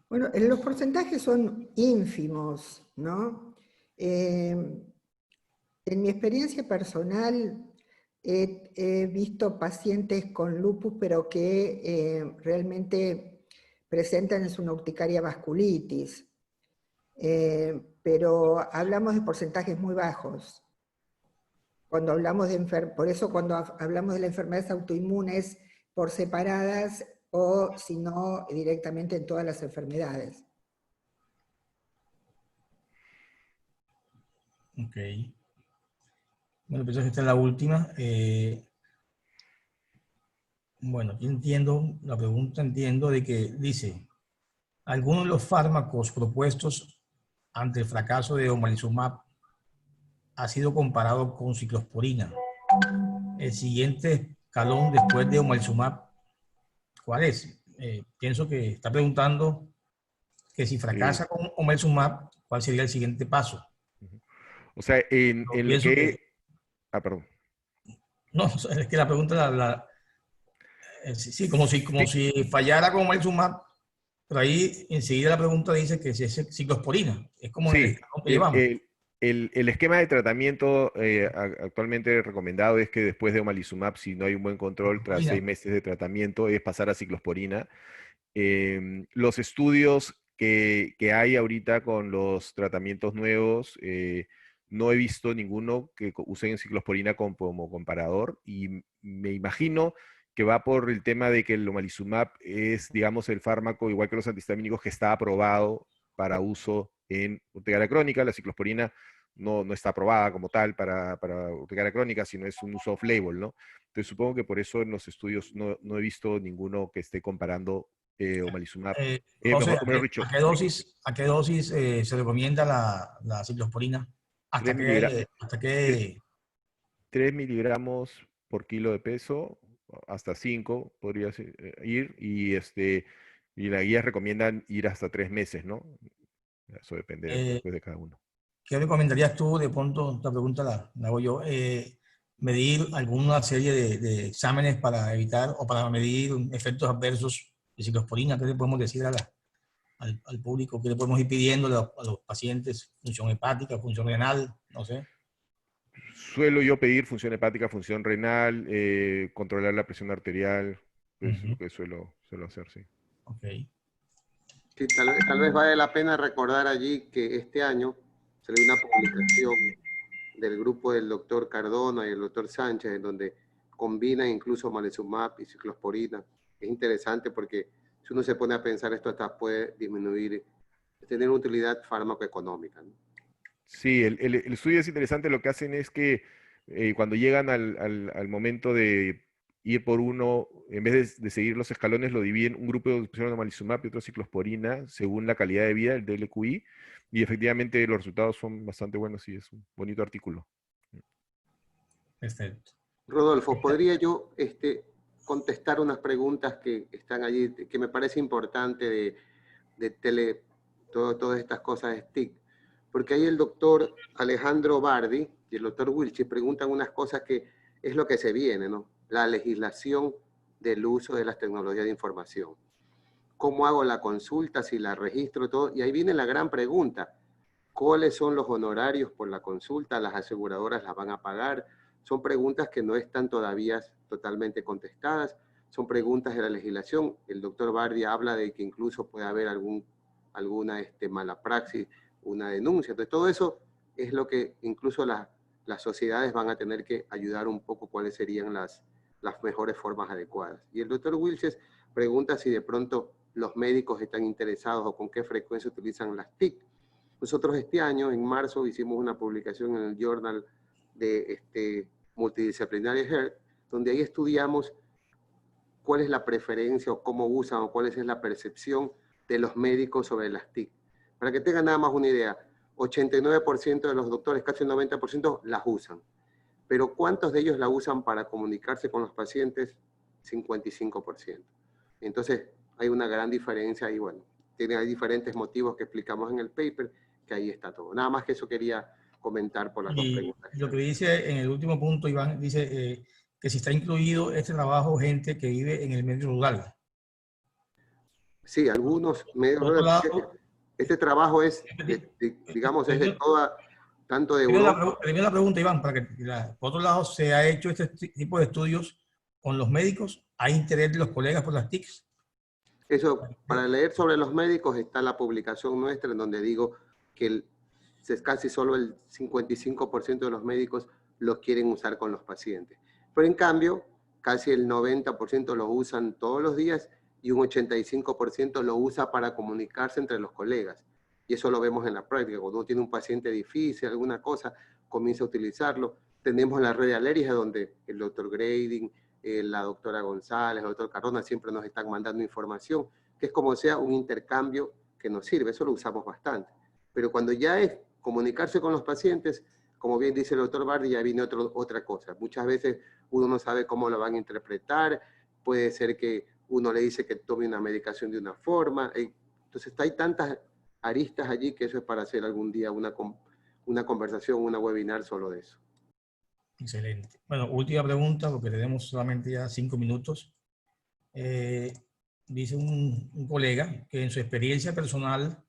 Bueno, los porcentajes son ínfimos, ¿no? En mi experiencia personal he visto pacientes con lupus, pero que realmente presentan una urticaria vasculitis. Pero hablamos de porcentajes muy bajos. Cuando hablamos por eso cuando hablamos de las enfermedades autoinmunes por separadas o si no directamente en todas las enfermedades. Ok. Bueno, pues esta es la última. Bueno, yo entiendo, la pregunta entiendo de que dice, algunos de los fármacos propuestos ante el fracaso de omalizumab ha sido comparado con ciclosporina. El siguiente escalón después de omalizumab, ¿cuál es? Pienso que está preguntando que si fracasa con omalizumab, ¿cuál sería el siguiente paso? O sea, en lo pienso que... Ah, perdón. No, es que la pregunta sí, como si fallara con omalizumab, pero ahí enseguida la pregunta dice que si es ciclosporina. Es como en el Sí, escalón que llevamos. el esquema de tratamiento actualmente recomendado es que después de omalizumab, si no hay un buen control tras 6 meses de tratamiento, es pasar a ciclosporina. Los estudios que hay ahorita con los tratamientos nuevos, no he visto ninguno que usen ciclosporina como comparador, y me imagino que va por el tema de que el omalizumab es, digamos, el fármaco, igual que los antihistamínicos, que está aprobado para uso en urticaria crónica. La ciclosporina no está aprobada como tal para urticaria crónica, sino es un uso off-label, ¿no? Entonces supongo que por eso en los estudios no he visto ninguno que esté comparando omalizumab. José, ¿a qué dosis se recomienda la ciclosporina? ¿Hasta 3 miligramos por kilo de peso, hasta 5 podría ir, y las guías recomiendan ir hasta 3 meses, ¿no? Eso depende después de cada uno. ¿Qué recomendarías tú? De pronto, esta pregunta la hago yo. Medir alguna serie de exámenes para evitar o para medir efectos adversos de ciclosporina. ¿Qué le podemos decir al público? ¿Qué le podemos ir pidiendo a los pacientes? ¿Función hepática, función renal? No sé. Suelo yo pedir función hepática, función renal, controlar la presión arterial. Es lo que suelo hacer, sí. Ok. Sí, tal vez vale la pena recordar allí que este año salió una publicación del grupo del doctor Cardona y el doctor Sánchez, en donde combinan incluso omalizumab y ciclosporina. Es interesante porque si uno se pone a pensar, esto hasta puede disminuir, tener utilidad farmacoeconómica, ¿no? Sí, el estudio es interesante. Lo que hacen es que cuando llegan al momento de ir por uno, en vez de seguir los escalones, lo dividen. Un grupo pusieron omalizumab y otro ciclosporina, según la calidad de vida, el DLQI, y efectivamente los resultados son bastante buenos y es un bonito artículo. Perfecto. Rodolfo, ¿podría yo contestar unas preguntas que están allí, que me parece importante de todas estas cosas de STIC? Porque ahí el doctor Alejandro Bardi y el doctor Wilchi preguntan unas cosas que es lo que se viene, ¿no? La legislación del uso de las tecnologías de información. ¿Cómo hago la consulta, si la registro, todo? Y ahí viene la gran pregunta. ¿Cuáles son los honorarios por la consulta? ¿Las aseguradoras las van a pagar? Son preguntas que no están todavía totalmente contestadas. Son preguntas de la legislación. El doctor Bardi habla de que incluso puede haber alguna mala praxis, una denuncia. Entonces, todo eso es lo que incluso las sociedades van a tener que ayudar un poco cuáles serían las mejores formas adecuadas. Y el doctor Wilches pregunta si de pronto los médicos están interesados o con qué frecuencia utilizan las TIC. Nosotros este año, en marzo, hicimos una publicación en el Journal de Multidisciplinary Health, donde ahí estudiamos cuál es la preferencia o cómo usan o cuál es la percepción de los médicos sobre las TIC. Para que tengan nada más una idea, 89% de los doctores, casi el 90%, las usan. Pero ¿cuántos de ellos la usan para comunicarse con los pacientes? 55%. Entonces, hay una gran diferencia y bueno, hay diferentes motivos que explicamos en el paper, que ahí está todo. Nada más que eso quería comentar por las dos Y preguntas. lo que dice en el último punto, Iván, dice que si está incluido este trabajo gente que vive en el medio rural. Sí, algunos medios Por otro rurales. lado, Este trabajo es, digamos, es de toda, tanto de Europa. Primero la pregunta, Iván, por otro lado, ¿se ha hecho este tipo de estudios con los médicos? ¿Hay interés de los colegas por las TICs? Eso, para leer sobre los médicos está la publicación nuestra en donde digo que es casi solo el 55% de los médicos los quieren usar con los pacientes. Pero en cambio, casi el 90% lo usan todos los días y un 85% lo usa para comunicarse entre los colegas. Y eso lo vemos en la práctica. Cuando uno tiene un paciente difícil, alguna cosa, comienza a utilizarlo. Tenemos la red de alergias donde el doctor Grading, la doctora González, el doctor Carona siempre nos están mandando información, que es como sea un intercambio que nos sirve. Eso lo usamos bastante. Pero cuando ya es comunicarse con los pacientes, como bien dice el doctor Bardi, ya viene otra cosa. Muchas veces uno no sabe cómo lo van a interpretar, puede ser que uno le dice que tome una medicación de una forma. Entonces hay tantas aristas allí que eso es para hacer algún día una conversación, una webinar solo de eso. Excelente. Bueno, última pregunta, porque tenemos solamente ya 5 minutos. Dice un colega que en su experiencia personal,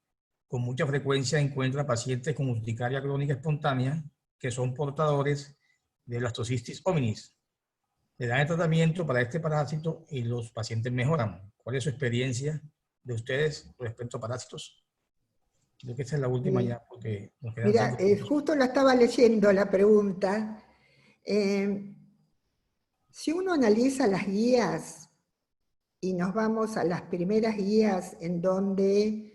con mucha frecuencia encuentra pacientes con urticaria crónica espontánea que son portadores de blastocystis hominis. Le dan el tratamiento para este parásito y los pacientes mejoran. ¿Cuál es su experiencia de ustedes respecto a parásitos? Creo que esta es la última ya, porque nos quedan Mira, justo la estaba leyendo la pregunta. Si uno analiza las guías y nos vamos a las primeras guías en donde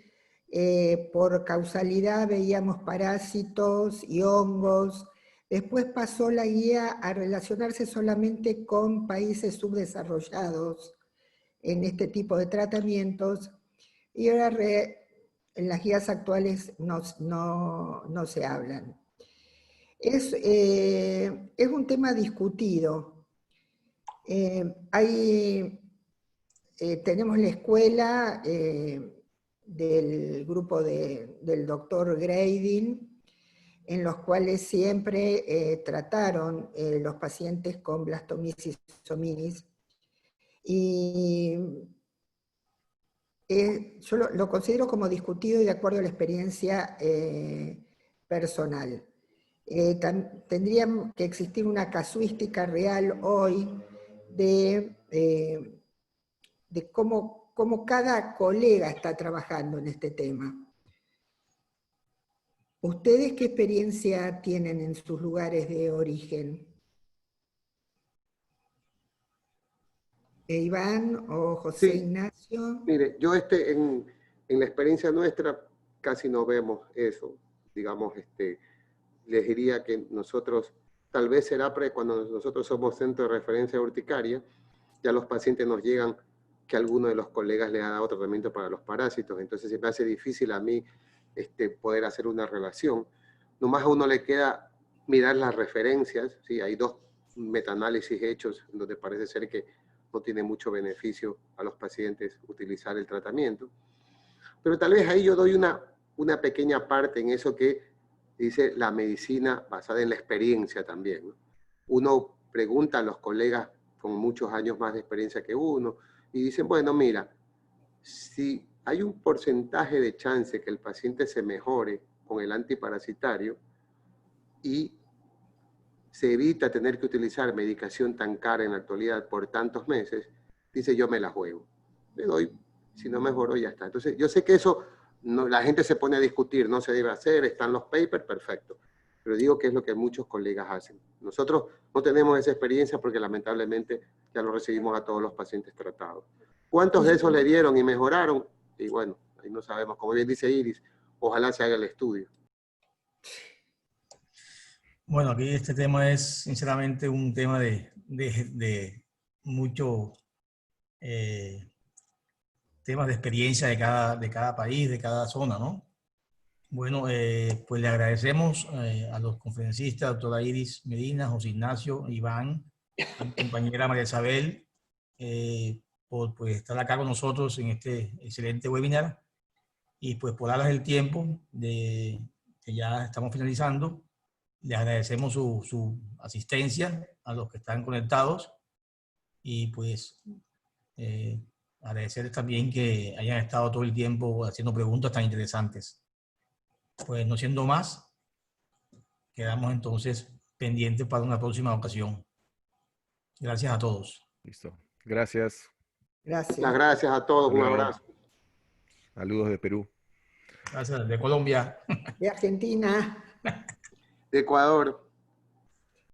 por causalidad veíamos parásitos y hongos, después pasó la guía a relacionarse solamente con países subdesarrollados en este tipo de tratamientos, y ahora en las guías actuales no se hablan. Es un tema discutido. Tenemos la escuela del grupo del doctor Grading, en los cuales siempre trataron los pacientes con blastomyces hominis. Y yo lo considero como discutido y de acuerdo a la experiencia personal. Tendría que existir una casuística real hoy de cómo cada colega está trabajando en este tema. ¿Ustedes qué experiencia tienen en sus lugares de origen? Iván o José Ignacio. Mire, yo en la experiencia nuestra casi no vemos eso. Digamos, les diría que nosotros, tal vez será cuando nosotros somos centro de referencia urticaria, ya los pacientes nos llegan que alguno de los colegas les ha dado tratamiento para los parásitos, entonces se me hace difícil a mí poder hacer una relación. Nomás a uno le queda mirar las referencias, ¿sí? Hay 2 metaanálisis hechos donde parece ser que no tiene mucho beneficio a los pacientes utilizar el tratamiento. Pero tal vez ahí yo doy una pequeña parte en eso que dice la medicina basada en la experiencia también, ¿no? Uno pregunta a los colegas con muchos años más de experiencia que uno y dicen, bueno, mira, si hay un porcentaje de chance que el paciente se mejore con el antiparasitario y se evita tener que utilizar medicación tan cara en la actualidad por tantos meses, dice, yo me la juego. Le doy, si no mejoró, ya está. Entonces, yo sé que eso, la gente se pone a discutir, no se debe hacer, están los papers, perfecto. Pero digo que es lo que muchos colegas hacen. Nosotros no tenemos esa experiencia porque lamentablemente ya lo recibimos a todos los pacientes tratados. ¿Cuántos de esos le dieron y mejoraron? Y bueno, ahí no sabemos. Como bien dice Iris, ojalá se haga el estudio. Bueno, aquí este tema es sinceramente un tema de mucho temas de experiencia de cada país, de cada zona, ¿no? Bueno, pues le agradecemos a los conferencistas, doctora Iris Medina, José Ignacio, Iván, mi compañera María Isabel, por pues, estar acá con nosotros en este excelente webinar y pues por darles el tiempo que ya estamos finalizando. Les agradecemos su asistencia a los que están conectados y pues agradecerles también que hayan estado todo el tiempo haciendo preguntas tan interesantes. Pues no siendo más, quedamos entonces pendientes para una próxima ocasión. Gracias a todos. Listo. Gracias. Gracias. Muchas gracias a todos. Hasta Un luego. abrazo. Saludos de Perú. Gracias, de Colombia. De Argentina. De Ecuador.